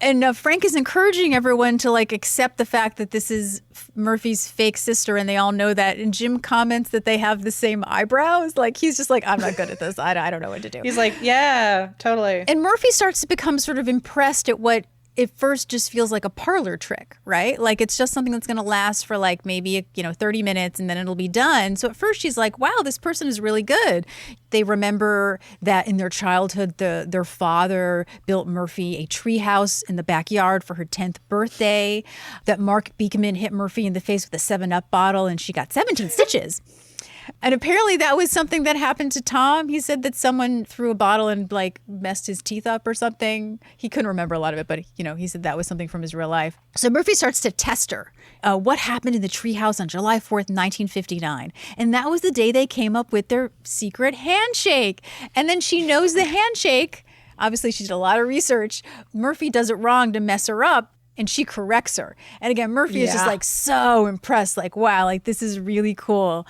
And Frank is encouraging everyone to like accept the fact that this is Murphy's fake sister, and they all know that. And Jim comments that they have the same eyebrows. Like he's just like, I'm not good at this. I don't know what to do.
He's like, yeah, totally.
And Murphy starts to become sort of impressed at what it first just feels like a parlor trick, right? Like it's just something that's going to last for like maybe, 30 minutes and then it'll be done. So at first she's like, wow, this person is really good. They remember that in their childhood, their father built Murphy a treehouse in the backyard for her 10th birthday, that Mark Beekman hit Murphy in the face with a 7-Up bottle and she got 17 stitches. And apparently that was something that happened to Tom. He said that someone threw a bottle and like messed his teeth up or something. He couldn't remember a lot of it, but he said that was something from his real life. So Murphy starts to test her. What happened in the treehouse on July 4th, 1959? And that was the day they came up with their secret handshake. And then she knows the handshake. Obviously, she did a lot of research. Murphy does it wrong to mess her up. And she corrects her. And again, Murphy is just like so impressed, like, wow, like this is really cool.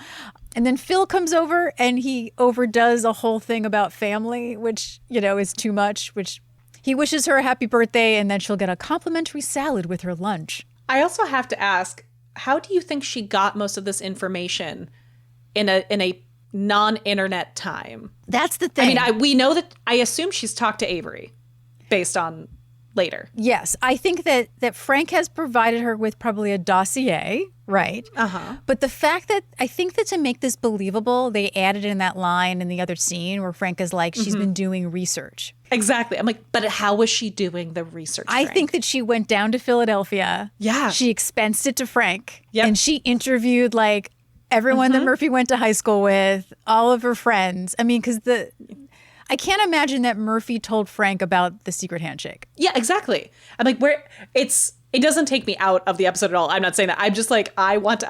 And then Phil comes over and he overdoes a whole thing about family, which, is too much, which he wishes her a happy birthday and then she'll get a complimentary salad with her lunch.
I also have to ask, how do you think she got most of this information in a non-internet time?
That's the thing.
I mean, we know that, I assume she's talked to Avery based on later.
Yes, I think that Frank has provided her with probably a dossier, right?
Uh-huh.
But the fact that I think that to make this believable, they added in that line in the other scene where Frank is like, she's been doing research.
Exactly. I'm like, but how was she doing the research?
I
Frank?
think that she went down to Philadelphia.
Yeah.
She expensed it to Frank.
Yep.
And she interviewed like everyone that Murphy went to high school with, all of her friends. I mean, because I can't imagine that Murphy told Frank about the secret handshake.
Yeah, exactly. I'm like, it doesn't take me out of the episode at all. I'm not saying that. I'm just like, I want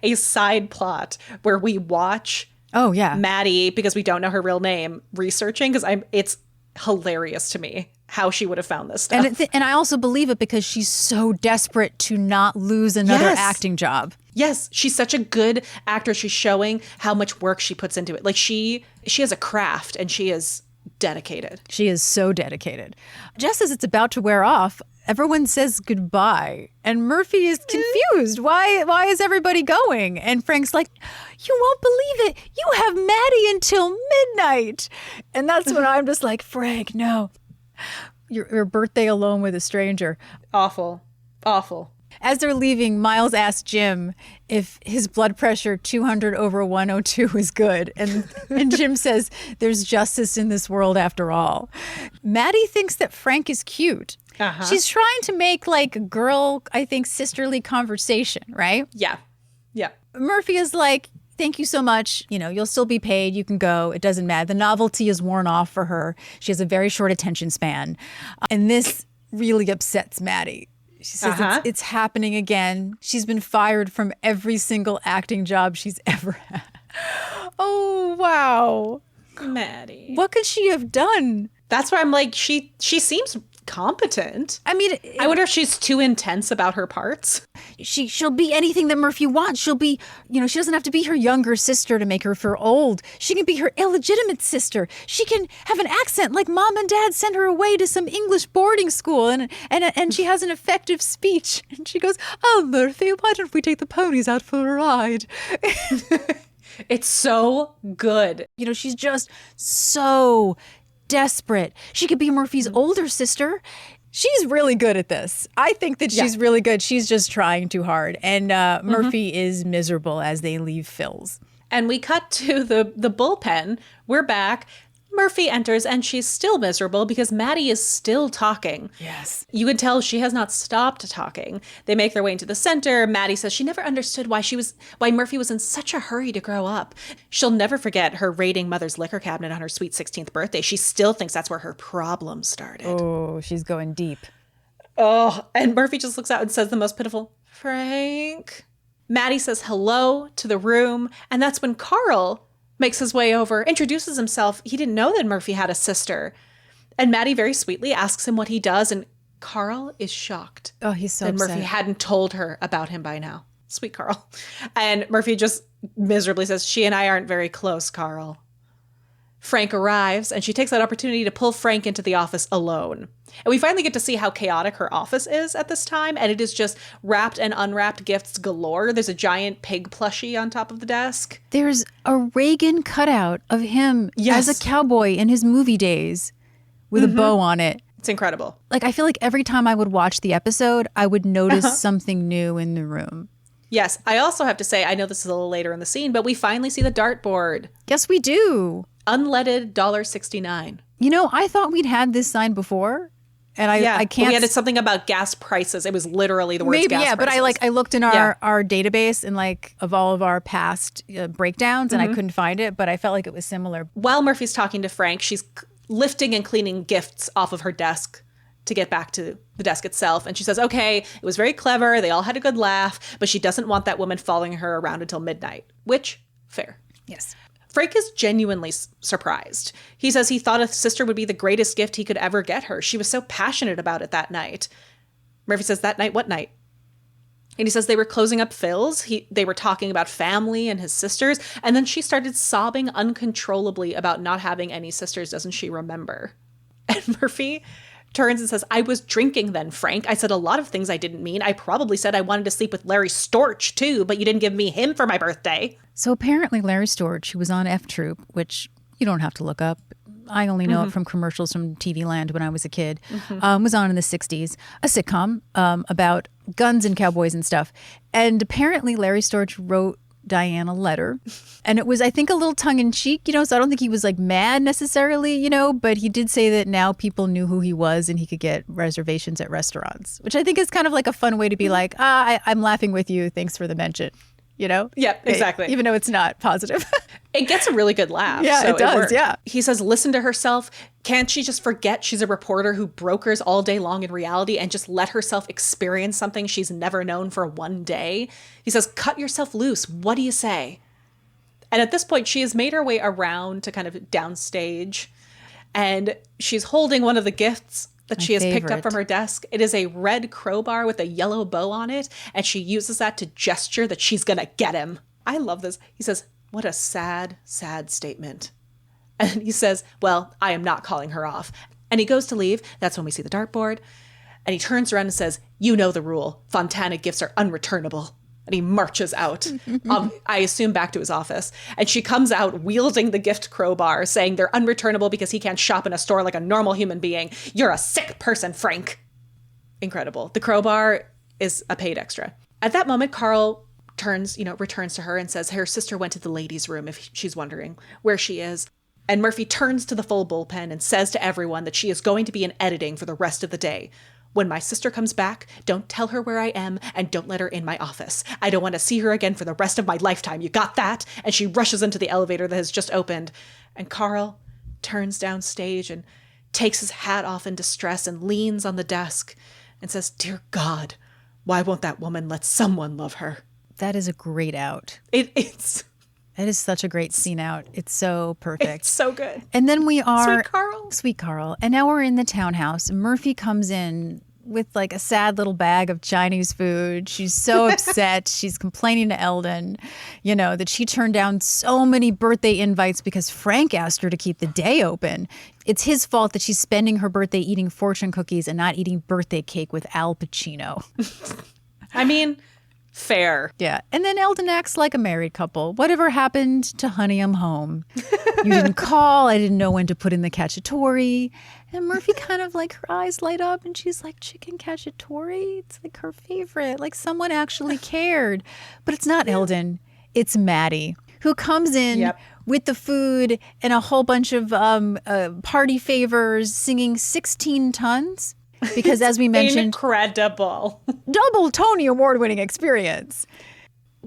a side plot where we watch Maddie, because we don't know her real name, researching, because it's hilarious to me. how she would have found this stuff.
And I also believe it because she's so desperate to not lose another
Yes.
acting job.
Yes, she's such a good actress. She's showing how much work she puts into it. Like she has a craft and she is dedicated.
She is so dedicated. Just as it's about to wear off, everyone says goodbye. And Murphy is confused. Why is everybody going? And Frank's like, you won't believe it. You have Maddie until midnight. And that's when I'm just like, Frank, no. Your birthday alone with a stranger.
Awful. Awful.
As they're leaving, Miles asks Jim if his blood pressure 200/102 is good. And Jim says, there's justice in this world after all. Maddie thinks that Frank is cute.
Uh-huh.
She's trying to make like a girl, I think, sisterly conversation, right?
Yeah. Yeah.
Murphy is like, thank you so much. You know, you'll still be paid. You can go. It doesn't matter. The novelty is worn off for her. She has a very short attention span. And this really upsets Maddie. She says it's happening again. She's been fired from every single acting job she's ever had. Oh, wow.
Maddie.
What could she have done?
That's why I'm like, she seems competent.
I mean,
I wonder if she's too intense about her parts.
she'll be anything that Murphy wants. She'll be, you know, she doesn't have to be her younger sister to make her feel old. She can be her illegitimate sister. She can have an accent like mom and dad sent her away to some English boarding school, and she has an effective speech. And she goes, "Oh, Murphy, why don't we take the ponies out for a ride?"
It's so good.
You know, she's just so desperate. She could be Murphy's older sister. She's really good at this. I think that she's really good. She's just trying too hard. And Murphy is miserable as they leave Phil's.
And we cut to the bullpen. We're back. Murphy enters and she's still miserable because Maddie is still talking.
Yes.
You can tell she has not stopped talking. They make their way into the center. Maddie says she never understood why Murphy was in such a hurry to grow up. She'll never forget her raiding mother's liquor cabinet on her sweet 16th birthday. She still thinks that's where her problem started.
Oh, she's going deep.
Oh, and Murphy just looks out and says the most pitiful, Frank. Maddie says hello to the room, and that's when Carl makes his way over, introduces himself. He didn't know that Murphy had a sister. And Maddie very sweetly asks him what he does, and Carl is shocked.
Oh, he's so
that
upset.
Murphy hadn't told her about him by now. Sweet Carl. And Murphy just miserably says, she and I aren't very close, Carl. Frank arrives, and she takes that opportunity to pull Frank into the office alone. And we finally get to see how chaotic her office is at this time, and it is just wrapped and unwrapped gifts galore. There's a giant pig plushie on top of the desk.
There's a Reagan cutout of him as a cowboy in his movie days with a bow on it.
It's incredible.
Like, I feel like every time I would watch the episode, I would notice something new in the room.
Yes, I also have to say, I know this is a little later in the scene, but we finally see the dartboard.
Yes, we do.
Unleaded $1.69.
You know, I thought we'd had this sign before, and I can't.
We had something about gas prices. It was literally the words
Maybe,
gas
yeah,
prices.
but I looked in our database and like of all of our past breakdowns, and I couldn't find it, but I felt like it was similar.
While Murphy's talking to Frank, she's lifting and cleaning gifts off of her desk to get back to the desk itself. And she says, okay, it was very clever. They all had a good laugh, but she doesn't want that woman following her around until midnight, which, fair.
Yes.
Frank is genuinely surprised. He says he thought a sister would be the greatest gift he could ever get her. She was so passionate about it that night. Murphy says, that night, what night? And he says they were closing up Phil's. They were talking about family and his sisters. And then she started sobbing uncontrollably about not having any sisters. Doesn't she remember? And Murphy turns and says, I was drinking then, Frank. I said a lot of things I didn't mean. I probably said I wanted to sleep with Larry Storch, too, but you didn't give me him for my birthday.
So apparently Larry Storch, who was on F Troop, which you don't have to look up. I only know it from commercials from TV Land when I was a kid, was on in the 60s, a sitcom about guns and cowboys and stuff. And apparently Larry Storch wrote Diane a letter, and it was, I think, a little tongue-in-cheek, you know, so I don't think he was like mad necessarily, you know, but he did say that now people knew who he was and he could get reservations at restaurants, which I think is kind of like a fun way to be like, I'm laughing with you, thanks for the mention, you know?
Yeah, exactly.
Even though it's not positive.
It gets a really good laugh.
Yeah,
so
it does,
worked.
yeah.
He says, listen to herself. Can't she just forget she's a reporter who brokers all day long in reality and just let herself experience something she's never known for one day? He says, cut yourself loose. What do you say? And at this point, she has made her way around to kind of downstage, and she's holding one of the gifts that
My
she has picked up
favorite.
from her desk. It is a red crowbar with a yellow bow on it, and she uses that to gesture that she's gonna get him. I love this. He says, "What a sad, sad statement." And he says, "Well, I am not calling her off." And he goes to leave. That's when we see the dartboard. And he turns around and says, "You know the rule. Fontana gifts are unreturnable." And he marches out, I assume back to his office. And she comes out wielding the gift crowbar, saying they're unreturnable because he can't shop in a store like a normal human being. You're a sick person, Frank. Incredible. The crowbar is a paid extra. At that moment, Carl returns to her and says her sister went to the ladies' room if she's wondering where she is. And Murphy turns to the full bullpen and says to everyone that she is going to be in editing for the rest of the day. "When my sister comes back, don't tell her where I am and don't let her in my office. I don't want to see her again for the rest of my lifetime. You got that?" And she rushes into the elevator that has just opened. And Carl turns downstage and takes his hat off in distress and leans on the desk and says, "Dear God, why won't that woman let someone love her?"
That is a great out.
It's
That is such a great scene out. It's so perfect.
It's so good.
And then we are
Sweet Carl.
And now we're in the townhouse. Murphy comes in with like a sad little bag of Chinese food. She's so upset. She's complaining to Eldon, that she turned down so many birthday invites because Frank asked her to keep the day open. It's his fault that she's spending her birthday eating fortune cookies and not eating birthday cake with Al Pacino.
I mean, fair.
Yeah. And then Eldon acts like a married couple. Whatever happened to honey, I'm home. You didn't call. I didn't know when to put in the cacciatore. And Murphy kind of like her eyes light up and she's like, chicken cacciatore? It's like her favorite. Like someone actually cared. But it's not Eldon. It's Maddie, who comes in with the food and a whole bunch of party favors, singing 16 tons. Because as we mentioned,
incredible.
Double Tony Award-winning experience.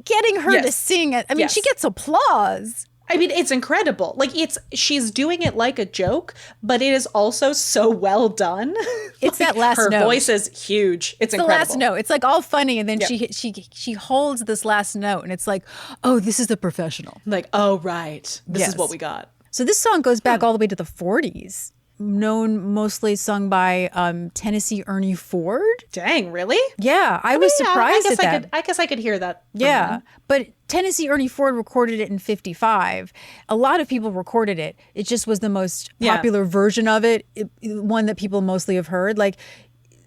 Getting her to sing it. I mean, she gets applause.
I mean, it's incredible. Like, she's doing it like a joke, but it is also so well done.
It's that last note.
Her voice is huge. It's incredible.
The last note. It's like all funny, and then she holds this last note, and it's like, oh, this is the professional.
Like, oh, right. This is what we got.
So this song goes back all the way to the 40s. Known mostly sung by Tennessee Ernie Ford.
Dang, really?
Yeah, I was surprised at that.
I guess I could hear that.
Yeah, but Tennessee Ernie Ford recorded it in 55. A lot of people recorded it. It just was the most popular version of it, one that people mostly have heard. Like,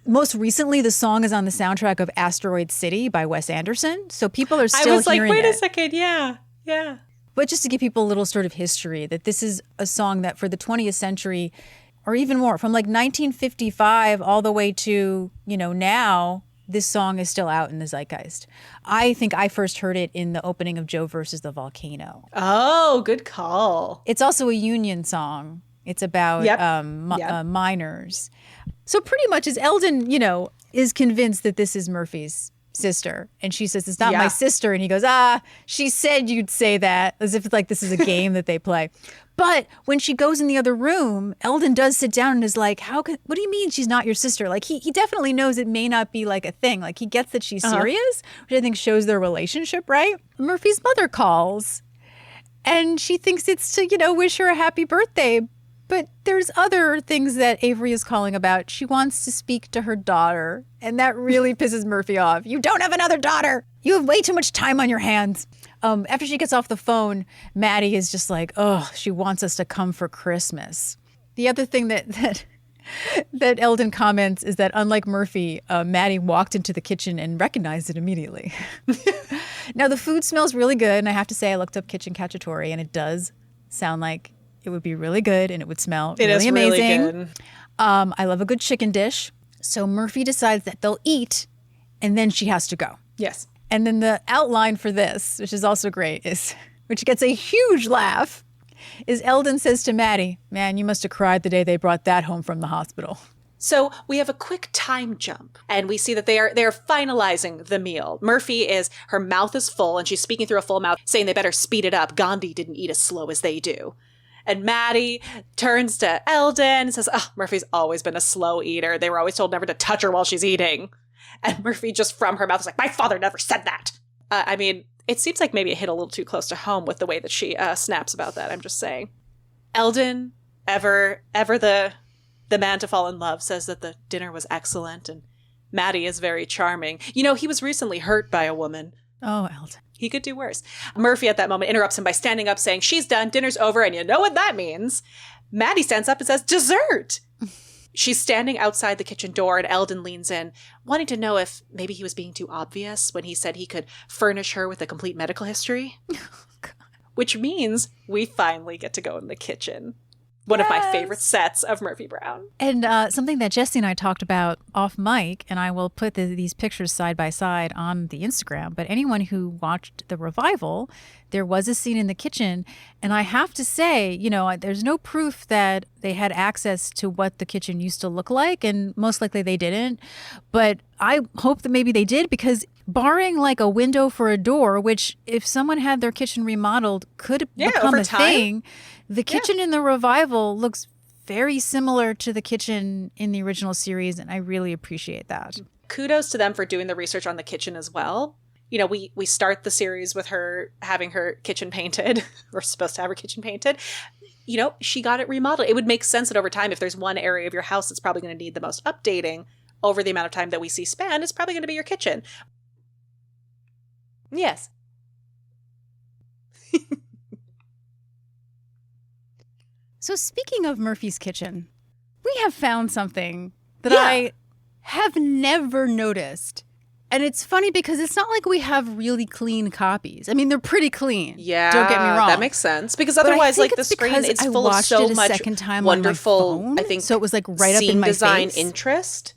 most recently, the song is on the soundtrack of Asteroid City by Wes Anderson. So people are still hearing it. I was like,
wait a second, yeah.
But just to give people a little sort of history, that this is a song that for the 20th century, or even more, from like 1955 all the way to, now, this song is still out in the zeitgeist. I think I first heard it in the opening of Joe versus the Volcano.
Oh, good call.
It's also a union song. It's about miners. So pretty much as Eldon, is convinced that this is Murphy's sister. And she says, "It's not my sister." And he goes, she said you'd say that, as if like this is a game that they play. But when she goes in the other room, Eldon does sit down and is like, what do you mean she's not your sister? Like he definitely knows it may not be like a thing. Like he gets that she's serious, which I think shows their relationship, right? Murphy's mother calls and she thinks it's to, wish her a happy birthday. But there's other things that Avery is calling about. She wants to speak to her daughter, and that really pisses Murphy off. You don't have another daughter. You have way too much time on your hands. After she gets off the phone, Maddie is just like, oh, she wants us to come for Christmas. The other thing that Eldon comments is that unlike Murphy, Maddie walked into the kitchen and recognized it immediately. Now, the food smells really good, and I have to say I looked up kitchen cacciatore, and it does sound like it would be really good and it would smell really amazing.
Really good.
I love a good chicken dish. So Murphy decides that they'll eat and then she has to go.
Yes.
And then the outline for this, which is also great, which gets a huge laugh, is Eldon says to Maddie, "Man, you must have cried the day they brought that home from the hospital."
So we have a quick time jump and we see that they are finalizing the meal. Murphy her mouth is full and she's speaking through a full mouth saying they better speed it up. Gandhi didn't eat as slow as they do. And Maddie turns to Eldon and says, "Oh, Murphy's always been a slow eater. They were always told never to touch her while she's eating." And Murphy just from her mouth is like, "My father never said that." I mean, it seems like maybe it hit a little too close to home with the way that she snaps about that. I'm just saying. Eldon, ever the The man to fall in love says that the dinner was excellent and Maddie is very charming. You know, he was recently hurt by a woman.
Oh, Eldon.
He could do worse. Murphy at that moment interrupts him by standing up saying, she's done, dinner's over, and you know what that means. Maddie stands up and says, dessert! She's standing outside the kitchen door and Eldon leans in, wanting to know if maybe he was being too obvious when he said he could furnish her with a complete medical history. Which means we finally get to go in the kitchen. One of my favorite sets of Murphy Brown.
And something that Jesse and I talked about off mic, and I will put these pictures side by side on the Instagram, but anyone who watched the revival, there was a scene in the kitchen. And I have to say, you know, there's no proof that they had access to what the kitchen used to look like, and most likely they didn't. But I hope that maybe they did, because barring like a window for a door, which if someone had their kitchen remodeled could become a thing, the kitchen in the revival looks very similar to the kitchen in the original series, and I really appreciate that.
Kudos to them for doing the research on the kitchen as well. You know, we start the series with her having her kitchen painted. We're supposed to have her kitchen painted. You know, she got it remodeled. It would make sense that over time, if there's one area of your house that's probably going to need the most updating over the amount of time that we see span, it's probably going to be your kitchen. Yes.
So speaking of Murphy's kitchen, we have found something that I have never noticed. And it's funny because it's not like we have really clean copies. I mean, they're pretty clean.
Yeah.
Don't get me wrong.
That makes sense. Because otherwise, like, the screen, it's full of so much wonderful, I think,
so it was like right up in my
design
face.
interest.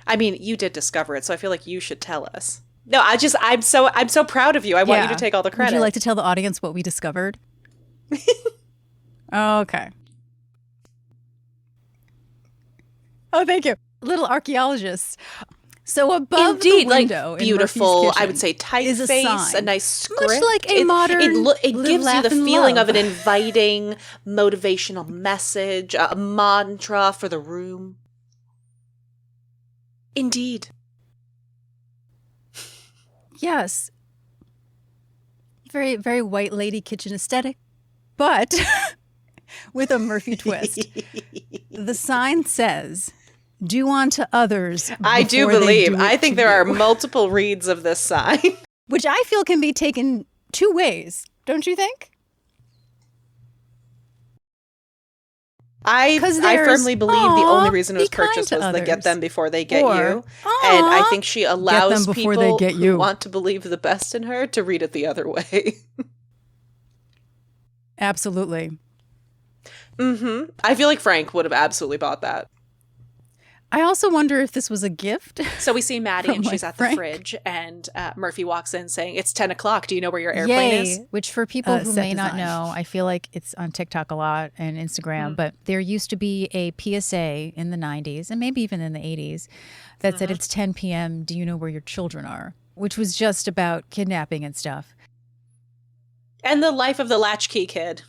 I mean, you did discover it, so I feel like you should tell us. No, I'm so proud of you. I want you to take all the credit.
Would you like to tell the audience what we discovered? Okay. Oh, thank you. Little archaeologists. So above the window,
like beautiful,
in Murphy's kitchen,
I would say typeface, a nice script.
Much like a modern
it gives you the feeling
love.
of an inviting, motivational message, a mantra for the room. Indeed.
Yes. Very, very white lady kitchen aesthetic, but with a Murphy twist. The sign says, "Do unto others."
I do believe. I think there are multiple reads of this sign.
Which I feel can be taken two ways. Don't you think?
I firmly believe the only reason it was purchased was to get them before they get you. And I think she allows people who want to believe the best in her to read it the other way.
Absolutely.
Mm-hmm. I feel like Frank would have absolutely bought that.
I also wonder if this was a gift.
So we see Maddie and she's at the fridge and Murphy walks in saying, it's 10 o'clock. Do you know where your airplane is?
Which for people who may not know, I feel like it's on TikTok a lot and Instagram, but there used to be a PSA in the 90s and maybe even in the 80s that said it's 10 p.m. Do you know where your children are? Which was just about kidnapping and stuff.
And the life of the latchkey kid.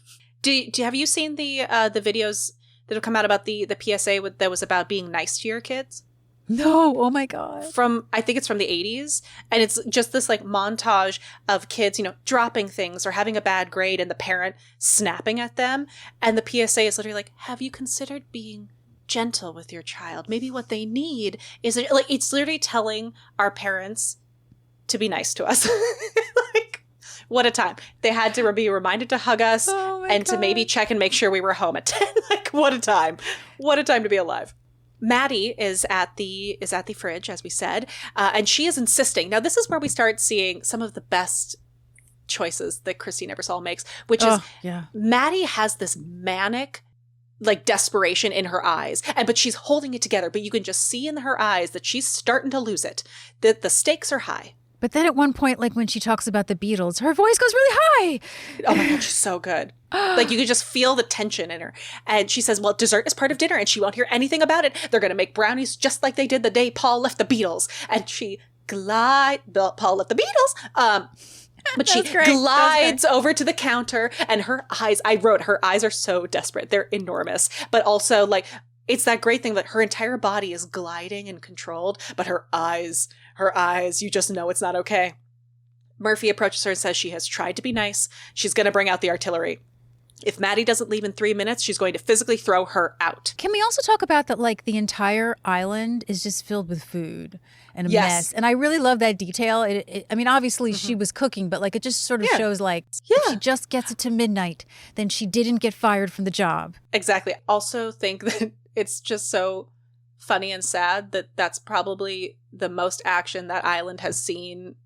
Have you seen the videos that have come out about the PSA that was about being nice to your kids?
No. Oh my God.
I think it's from the 80s. And it's just this like montage of kids, you know, dropping things or having a bad grade and the parent snapping at them. And the PSA is literally like, have you considered being gentle with your child? Maybe what they need is like, it's literally telling our parents to be nice to us. Like, what a time. They had to be reminded to hug us and to maybe check and make sure we were home at 10. Like, what a time. What a time to be alive. Maddie is at the fridge, as we said, and she is insisting. Now, this is where we start seeing some of the best choices that Christine Ebersole makes, which is Maddie has this manic like desperation in her eyes, but she's holding it together. But you can just see in her eyes that she's starting to lose it, that the stakes are high.
But then at one point, like when she talks about the Beatles, her voice goes really high.
Oh my God, she's so good. Like you could just feel the tension in her. And she says, well, dessert is part of dinner and she won't hear anything about it. They're going to make brownies just like they did the day Paul left the Beatles. And she Paul left the Beatles. But she glides over to the counter and her eyes, her eyes are so desperate. They're enormous. But also like, it's that great thing that her entire body is gliding and controlled, but her eyes, you just know it's not okay. Murphy approaches her and says she has tried to be nice. She's going to bring out the artillery. If Maddie doesn't leave in 3 minutes, she's going to physically throw her out.
Can we also talk about that, like, the entire island is just filled with food and a
Yes.
mess? And I really love that detail. I mean, obviously she was cooking, but like it just sort of shows like if she just gets it to midnight, then she didn't get fired from the job.
Exactly. Also think that it's just so funny and sad that that's probably the most action that island has seen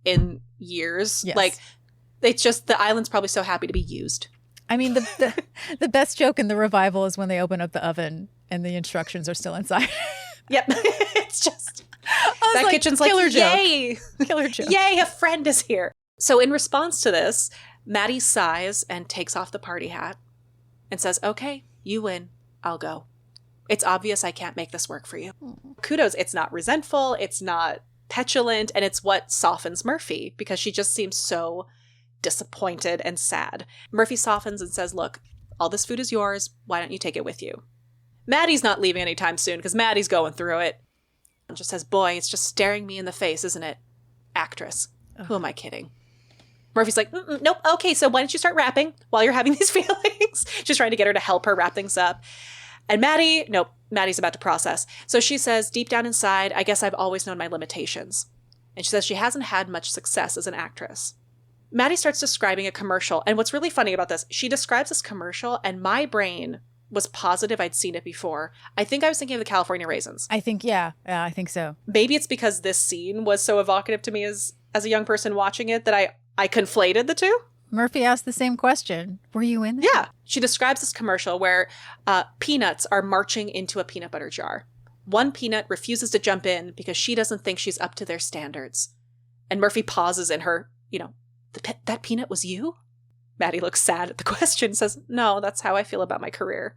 in years.
Yes.
Like, it's just the island's probably so happy to be used.
I mean, the best joke in the revival is when they open up the oven and the instructions are still inside.
Yep. It's just
I was
that
like,
kitchen's like,
killer joke.
yay,
Killer joke.
yay, a friend is here. So in response to this, Maddie sighs and takes off the party hat and says, okay, you win. I'll go. It's obvious I can't make this work for you. Kudos. It's not resentful. It's not petulant. And it's what softens Murphy because she just seems so disappointed and sad. Murphy softens and says, look, all this food is yours. Why don't you take it with you? Maddie's not leaving anytime soon because Maddie's going through it. And just says, boy, it's just staring me in the face, isn't it? Actress. Who am I kidding? Murphy's like, nope. Okay, so why don't you start rapping while you're having these feelings? She's trying to get her to help her wrap things up. And Maddie's about to process. So she says, deep down inside, I guess I've always known my limitations. And she says she hasn't had much success as an actress. Maddie starts describing a commercial. And what's really funny about this, she describes this commercial and my brain was positive I'd seen it before. I think I was thinking of the California Raisins.
I think, yeah, I think so.
Maybe it's because this scene was so evocative to me as a young person watching it that I conflated the two.
Murphy asked the same question. Were you in there?
Yeah. She describes this commercial where peanuts are marching into a peanut butter jar. One peanut refuses to jump in because she doesn't think she's up to their standards. And Murphy pauses in her, that peanut was you? Maddie looks sad at the question and says, no, that's how I feel about my career.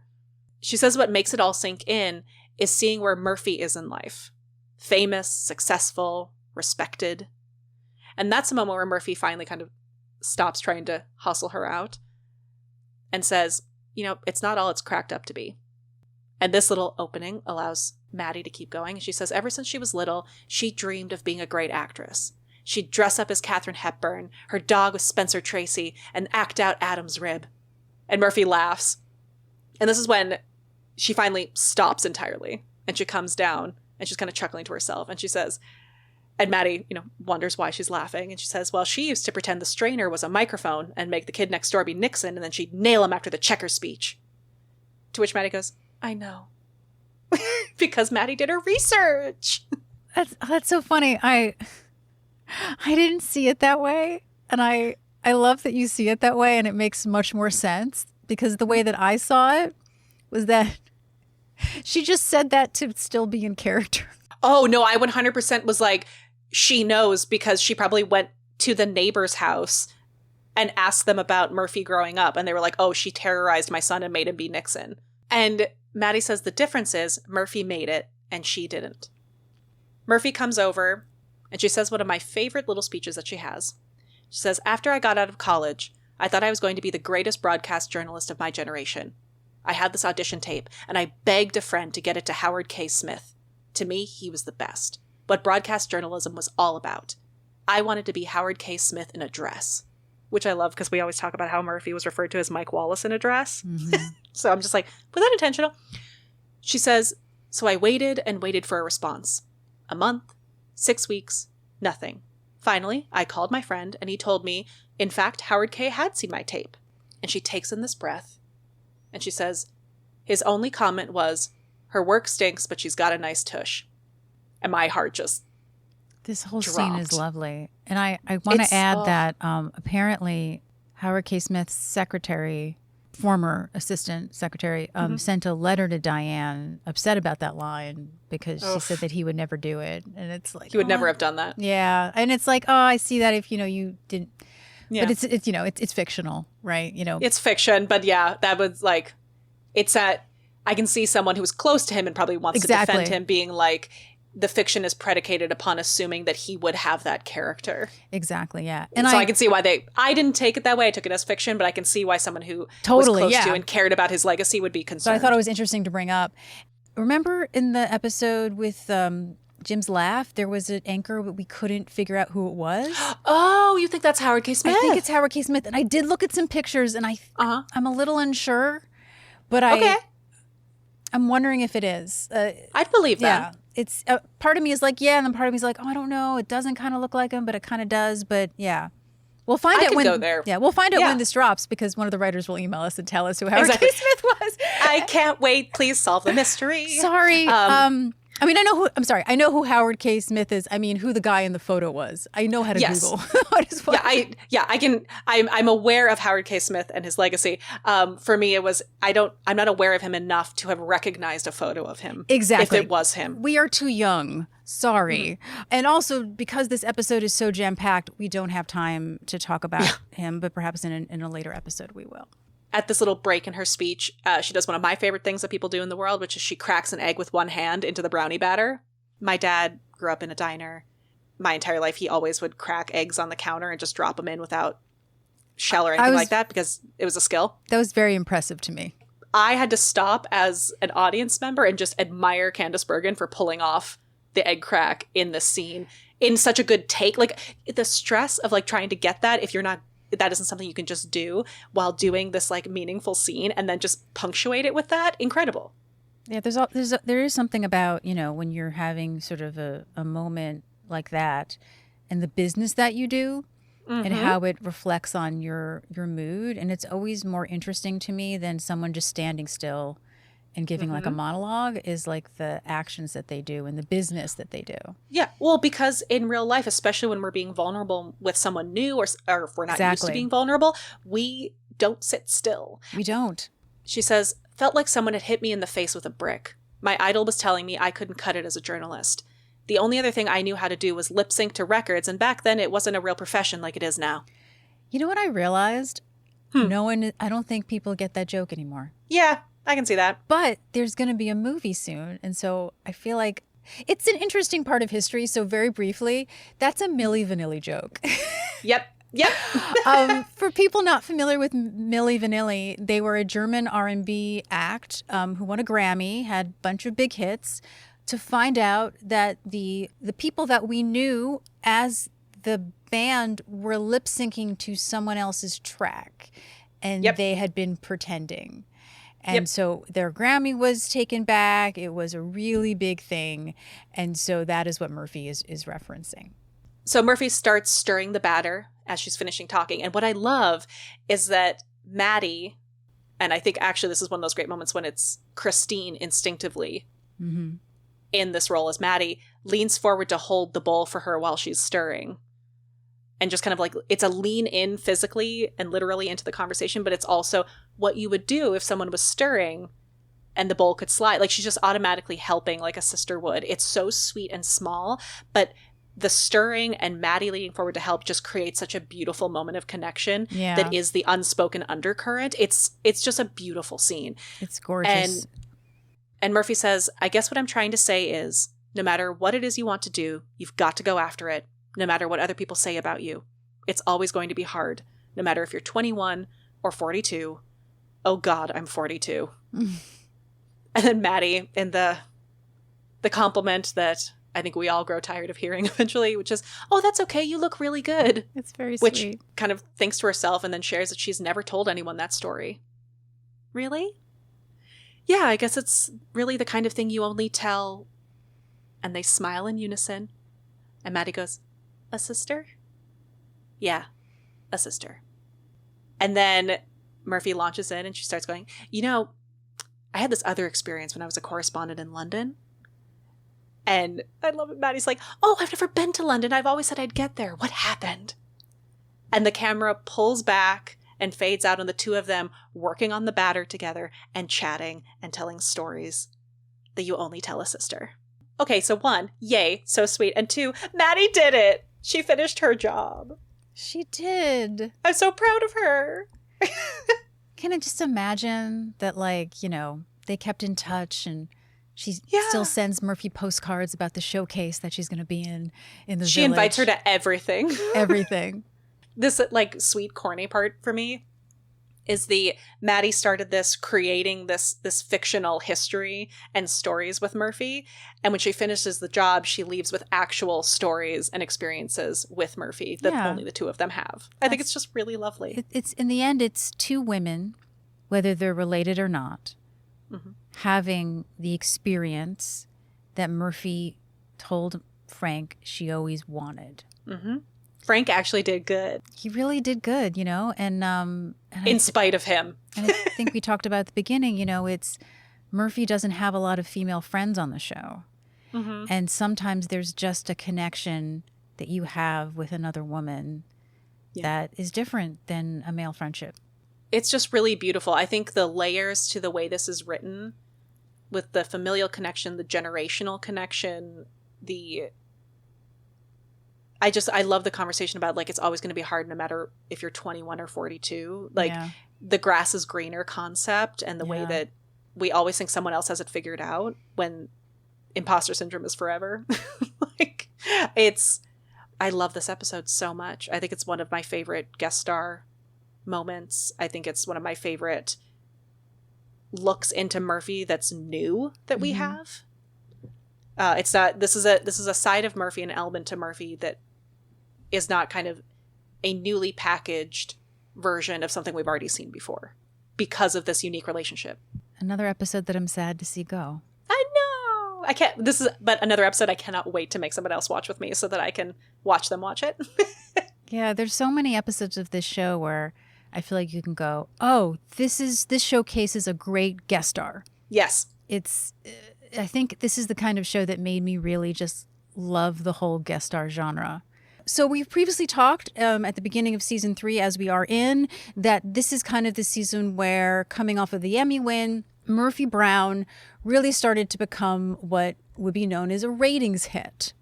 She says what makes it all sink in is seeing where Murphy is in life. Famous, successful, respected. And that's a moment where Murphy finally kind of stops trying to hustle her out and says, it's not all it's cracked up to be. And this little opening allows Maddie to keep going. And she says, ever since she was little, she dreamed of being a great actress. She'd dress up as Katharine Hepburn, her dog was Spencer Tracy, and act out Adam's rib. And Murphy laughs. And this is when she finally stops entirely. And she comes down and she's kind of chuckling to herself. And she says, and Maddie, wonders why she's laughing. And she says, well, she used to pretend the strainer was a microphone and make the kid next door be Nixon. And then she'd nail him after the checker speech. To which Maddie goes, I know. Because Maddie did her research.
That's so funny. I didn't see it that way. And I love that you see it that way. And it makes much more sense because the way that I saw it was that she just said that to still be in character.
Oh, no, I 100% was like, she knows because she probably went to the neighbor's house and asked them about Murphy growing up. And they were like, oh, she terrorized my son and made him be Nixon. And Maddie says the difference is Murphy made it and she didn't. Murphy comes over and she says one of my favorite little speeches that she has. She says, after I got out of college, I thought I was going to be the greatest broadcast journalist of my generation. I had this audition tape and I begged a friend to get it to Howard K. Smith. To me, he was the best. What broadcast journalism was all about. I wanted to be Howard K. Smith in a dress. Which I love because we always talk about how Murphy was referred to as Mike Wallace in a dress. Mm-hmm. So I'm just like, was that intentional? She says, so I waited and waited for a response. A month, 6 weeks, nothing. Finally, I called my friend and he told me, in fact, Howard K. had seen my tape. And she takes in this breath and she says, his only comment was, her work stinks, but she's got a nice tush. And my heart just
This whole
dropped.
scene is lovely. And I want to add that apparently Howard K. Smith's secretary, former assistant secretary, sent a letter to Diane upset about that line because she said that he would never do it. And it's like,
he would never have done that.
Yeah. And it's like, I see that if, you didn't.
Yeah.
But it's fictional, right?
It's fiction, but yeah, that was like, it's that I can see someone who was close to him and probably wants to defend him being like, the fiction is predicated upon assuming that he would have that character.
Exactly, yeah.
And so I can see why I didn't take it that way. I took it as fiction, but I can see why someone who was close to and cared about his legacy would be concerned.
So I thought it was interesting to bring up. Remember in the episode with Jim's laugh, there was an anchor, but we couldn't figure out who it was.
Oh, you think that's Howard K. Smith?
I think it's Howard K. Smith. And I did look at some pictures, and I'm a little unsure, but I'm wondering if it is.
I'd believe that.
Yeah. It's part of me is like, yeah, and then part of me is like, oh, I don't know. It doesn't kind of look like him, but it kind of does. But yeah. We'll find out when
go there.
Yeah, we'll find out when this drops, because one of the writers will email us and tell us who Howard K. Smith was.
I can't wait. Please solve the mystery.
Sorry. I mean, I know who Howard K. Smith is. I mean, who the guy in the photo was. I know how to Google.
I'm aware of Howard K. Smith and his legacy. For me, it was, I'm not aware of him enough to have recognized a photo of him.
Exactly.
If it was him.
We are too young. Sorry. And also, because this episode is so jam-packed, we don't have time to talk about him, but perhaps in a later episode we will.
At this little break in her speech, she does one of my favorite things that people do in the world, which is she cracks an egg with one hand into the brownie batter. My dad grew up in a diner. My entire life, he always would crack eggs on the counter and just drop them in without shell or anything like that, because it was a skill.
That was very impressive to me.
I had to stop as an audience member and just admire Candice Bergen for pulling off the egg crack in this scene in such a good take. Like, the stress of like trying to get that, if you're not, that isn't something you can just do while doing this like meaningful scene and then just punctuate it with that. Incredible.
Yeah, there is something about, when you're having sort of a moment like that and the business that you do and how it reflects on your mood. And it's always more interesting to me than someone just standing still and giving like a monologue, is like the actions that they do and the business that they do. Yeah.
Well, because in real life, especially when we're being vulnerable with someone new or if we're not used to being vulnerable, we don't sit still.
We don't.
She says, felt like someone had hit me in the face with a brick. My idol was telling me I couldn't cut it as a journalist. The only other thing I knew how to do was lip sync to records. And back then it wasn't a real profession like it is now.
You know what I realized? I don't think people get that joke anymore.
Yeah. I can see that.
But there's going to be a movie soon. And so I feel like it's an interesting part of history. So very briefly, that's a Milli Vanilli joke.
Yep.
For people not familiar with Milli Vanilli, they were a German R&B act who won a Grammy, had a bunch of big hits, to find out that the people that we knew as the band were lip syncing to someone else's track. And they had been pretending. And so their Grammy was taken back. It was a really big thing. And so that is what Murphy is referencing.
So Murphy starts stirring the batter as she's finishing talking. And what I love is that Maddie, and I think actually this is one of those great moments when it's Christine instinctively in this role as Maddie, leans forward to hold the bowl for her while she's stirring. And just kind of like, it's a lean in physically and literally into the conversation, but it's also what you would do if someone was stirring and the bowl could slide. Like, she's just automatically helping like a sister would. It's so sweet and small, but the stirring and Maddie leaning forward to help just creates such a beautiful moment of connection that is the unspoken undercurrent. It's just a beautiful scene.
It's gorgeous.
And Murphy says, I guess what I'm trying to say is, no matter what it is you want to do, you've got to go after it. No matter what other people say about you. It's always going to be hard. No matter if you're 21 or 42. Oh God, I'm 42. And then Maddie in the compliment that I think we all grow tired of hearing eventually, which is, oh, that's okay. You look really good.
It's very sweet.
Which kind of thinks to herself and then shares that she's never told anyone that story. Really? Yeah, I guess it's really the kind of thing you only tell. And they smile in unison. And Maddie goes, a sister? Yeah, a sister. And then Murphy launches in and she starts going, I had this other experience when I was a correspondent in London. And I love it. Maddie's like, oh, I've never been to London. I've always said I'd get there. What happened? And the camera pulls back and fades out on the two of them working on the batter together and chatting and telling stories that you only tell a sister. Okay, so 1, yay, so sweet. And 2, Maddie did it. She finished her job.
She did.
I'm so proud of her.
Can I just imagine that, they kept in touch and she still sends Murphy postcards about the showcase that she's going to be in the village.
She invites her to everything.
Everything.
This, sweet, corny part for me is the Maddie started this creating this fictional history and stories with Murphy, and when she finishes the job, she leaves with actual stories and experiences with Murphy that only the two of them have. I think it's just really lovely.
It's in the end, it's two women, whether they're related or not, having the experience that Murphy told Frank she always wanted.
Frank actually did good.
He really did good, you know, and
in spite of him.
And I think we talked about at the beginning, you know, it's Murphy doesn't have a lot of female friends on the show. And sometimes there's just a connection that you have with another woman that is different than a male friendship.
It's just really beautiful. I think the layers to the way this is written, with the familial connection, the generational connection, I love the conversation about, like, it's always going to be hard no matter if you're 21 or 42. Like, the grass is greener concept, and the way that we always think someone else has it figured out when imposter syndrome is forever. Like, I love this episode so much. I think it's one of my favorite guest star moments. I think it's one of my favorite looks into Murphy that's new that we have. It's not, this is a side of Murphy, an element to Murphy that is not kind of a newly packaged version of something we've already seen before because of this unique relationship.
Another episode that I'm sad to see go.
I know. I can't, but another episode I cannot wait to make someone else watch with me so that I can watch them watch it.
Yeah, there's so many episodes of this show where I feel like you can go, oh, this showcases a great guest star.
Yes.
I think this is the kind of show that made me really just love the whole guest star genre. So we've previously talked at the beginning of season 3, as we are in, that this is kind of the season where, coming off of the Emmy win, Murphy Brown really started to become what would be known as a ratings hit.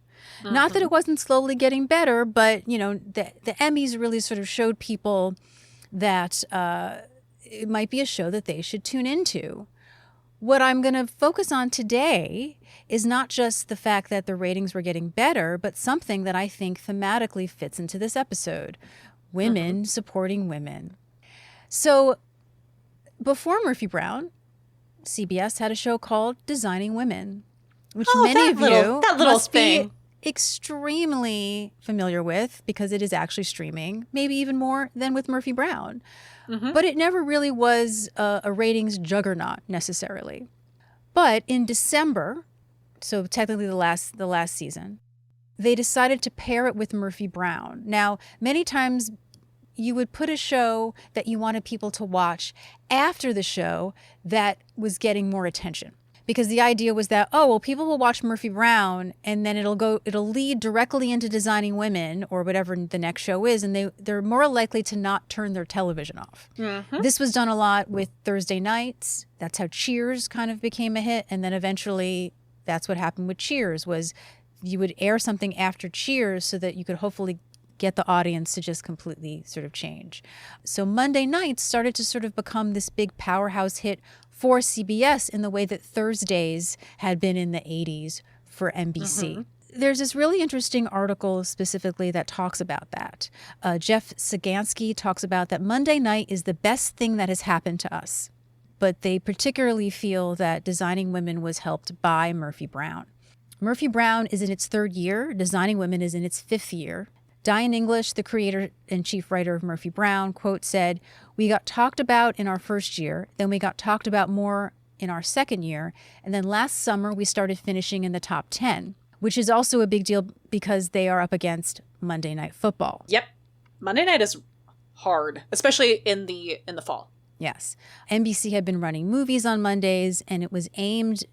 Not that it wasn't slowly getting better, but, you know, the Emmys really sort of showed people that it might be a show that they should tune into. What I'm going to focus on today is not just the fact that the ratings were getting better, but something that I think thematically fits into this episode. Women supporting women. So before Murphy Brown, CBS had a show called Designing Women, which many of you must be extremely familiar with because it is actually streaming, maybe even more than with Murphy Brown. But it never really was a ratings juggernaut necessarily. But in December, so technically the last season, they decided to pair it with Murphy Brown. Now, many times you would put a show that you wanted people to watch after the show that was getting more attention. Because the idea was that, oh, well, people will watch Murphy Brown and then it'll lead directly into Designing Women or whatever the next show is, and they're more likely to not turn their television off. This was done a lot with Thursday nights. That's how Cheers kind of became a hit. And then eventually that's what happened with Cheers, was you would air something after Cheers so that you could hopefully get the audience to just completely sort of change. So Monday nights started to sort of become this big powerhouse hit for CBS in the way that Thursdays had been in the 80s for NBC. There's this really interesting article specifically that talks about that. Jeff Sagansky talks about that Monday night is the best thing that has happened to us. But they particularly feel that Designing Women was helped by Murphy Brown. Murphy Brown is in its 3rd year. Designing Women is in its 5th year. Diane English, the creator and chief writer of Murphy Brown, quote, said, "We got talked about in our 1st year, then we got talked about more in our 2nd year, and then last summer we started finishing in the top 10, which is also a big deal because they are up against Monday Night Football."
Yep. Monday night is hard, especially in the fall.
Yes. NBC had been running movies on Mondays, and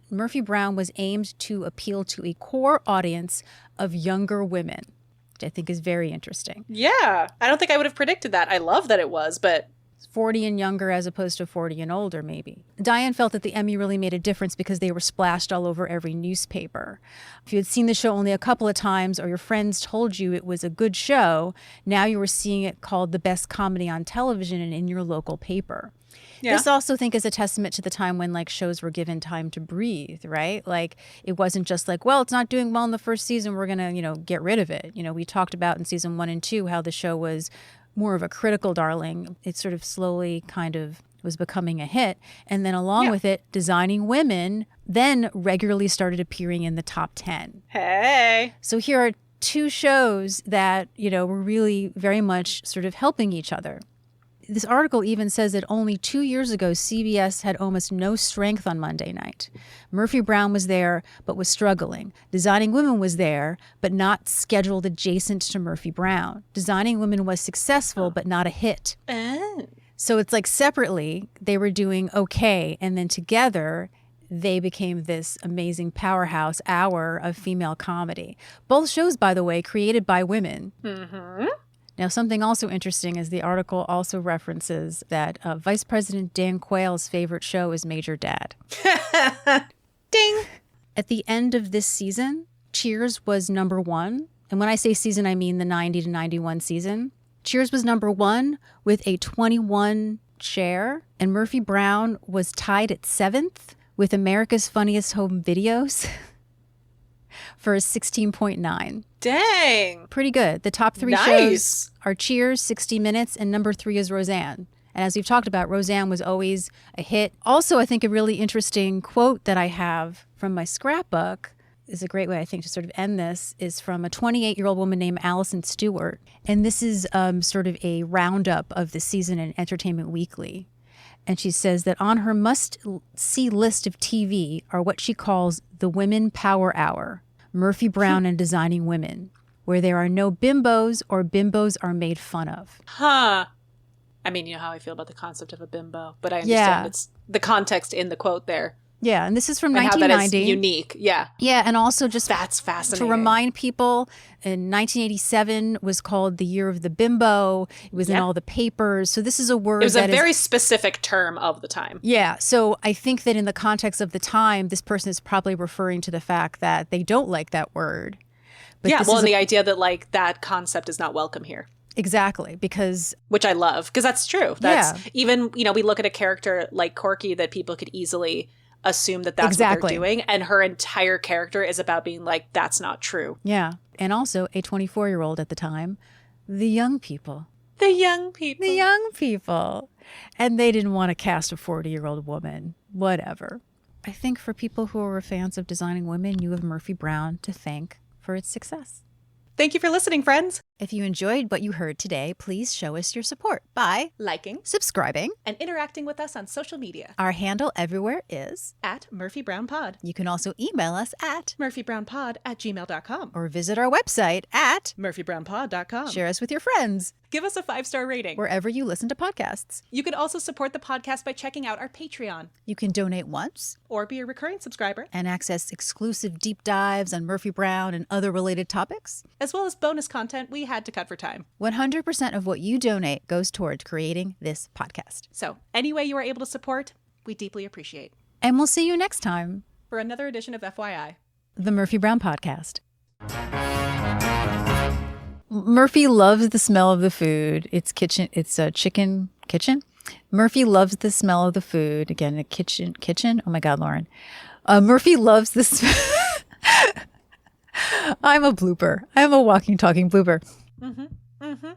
Murphy Brown was aimed to appeal to a core audience of younger women, which I think is very interesting.
Yeah. I don't think I would have predicted that. I love that it was, but
40 and younger as opposed to 40 and older, maybe. Diane felt that the Emmy really made a difference because they were splashed all over every newspaper. If you had seen the show only a couple of times or your friends told you it was a good show, now you were seeing it called the best comedy on television and in your local paper. Yeah. This also, I think, is a testament to the time when, like, shows were given time to breathe, right? Like, it wasn't just like, well, it's not doing well in the first season, we're going to, get rid of it. We talked about in season 1 and 2 how the show was more of a critical darling. It sort of slowly kind of was becoming a hit. And then along with it, Designing Women then regularly started appearing in the top 10.
Hey.
So here are two shows that, were really very much sort of helping each other. This article even says that only 2 years ago, CBS had almost no strength on Monday night. Murphy Brown was there, but was struggling. Designing Women was there, but not scheduled adjacent to Murphy Brown. Designing Women was successful, but not a hit. So it's like separately, they were doing okay, and then together, they became this amazing powerhouse hour of female comedy. Both shows, by the way, created by women. Mm-hmm. Now, something also interesting is the article also references that Vice President Dan Quayle's favorite show is Major Dad.
Ding!
At the end of this season, Cheers was number one. And when I say season, I mean the 90 to 91 season. Cheers was number one with a 21 share. And Murphy Brown was tied at 7th with America's Funniest Home Videos for a 16.9.
Dang.
Pretty good. The top 3 shows are Cheers, 60 Minutes, and number 3 is Roseanne. And as we've talked about, Roseanne was always a hit. Also, I think a really interesting quote that I have from my scrapbook is a great way, I think, to sort of end this, is from a 28-year-old woman named Allison Stewart. And this is sort of a roundup of the season in Entertainment Weekly. And she says that on her must-see list of TV are what she calls the Women Power Hour, Murphy Brown and Designing Women, where there are no bimbos or bimbos are made fun of.
Huh. I mean, you know how I feel about the concept of a bimbo, but I understand it's the context in the quote there.
Yeah, and this is from
and
1990.
How that is unique, yeah.
Yeah, and also just
that's fascinating.
To remind people, in 1987 was called the Year of the Bimbo. It was in all the papers. So this is a word.
It was a very specific term of the time.
Yeah, so I think that in the context of the time, this person is probably referring to the fact that they don't like that word. But
yeah, well, and the idea that like that concept is not welcome here.
Exactly, because...
Which I love, because that's true. That's even, we look at a character like Corky that people could easily assume that that's what they're doing, and her entire character is about being like, that's not true.
Yeah, and also a 24-year-old at the time, the young people.
The young people.
The young people. And they didn't want to cast a 40-year-old woman. Whatever. I think for people who are fans of Designing Women, you have Murphy Brown to thank for its success.
Thank you for listening, friends.
If you enjoyed what you heard today, please show us your support by
liking,
subscribing,
and interacting with us on social media.
Our handle everywhere is
@MurphyBrownPod.
You can also email us at
murphybrownpod@gmail.com
or visit our website at
murphybrownpod.com.
Share us with your friends.
Give us a 5-star rating
wherever you listen to podcasts.
You can also support the podcast by checking out our Patreon.
You can donate once
or be a recurring subscriber
and access exclusive deep dives on Murphy Brown and other related topics,
as well as bonus content we had to cut for time.
100% of what you donate goes toward creating this podcast.
So any way you are able to support, we deeply appreciate.
And we'll see you next time
for another edition of FYI,
the Murphy Brown Podcast. Murphy loves the smell of the food. It's a chicken kitchen. Murphy loves the smell of the food. Again, a kitchen. Oh my God, Lauren. Murphy loves the I'm a blooper. I'm a walking, talking blooper.
Mm-hmm. Mm-hmm.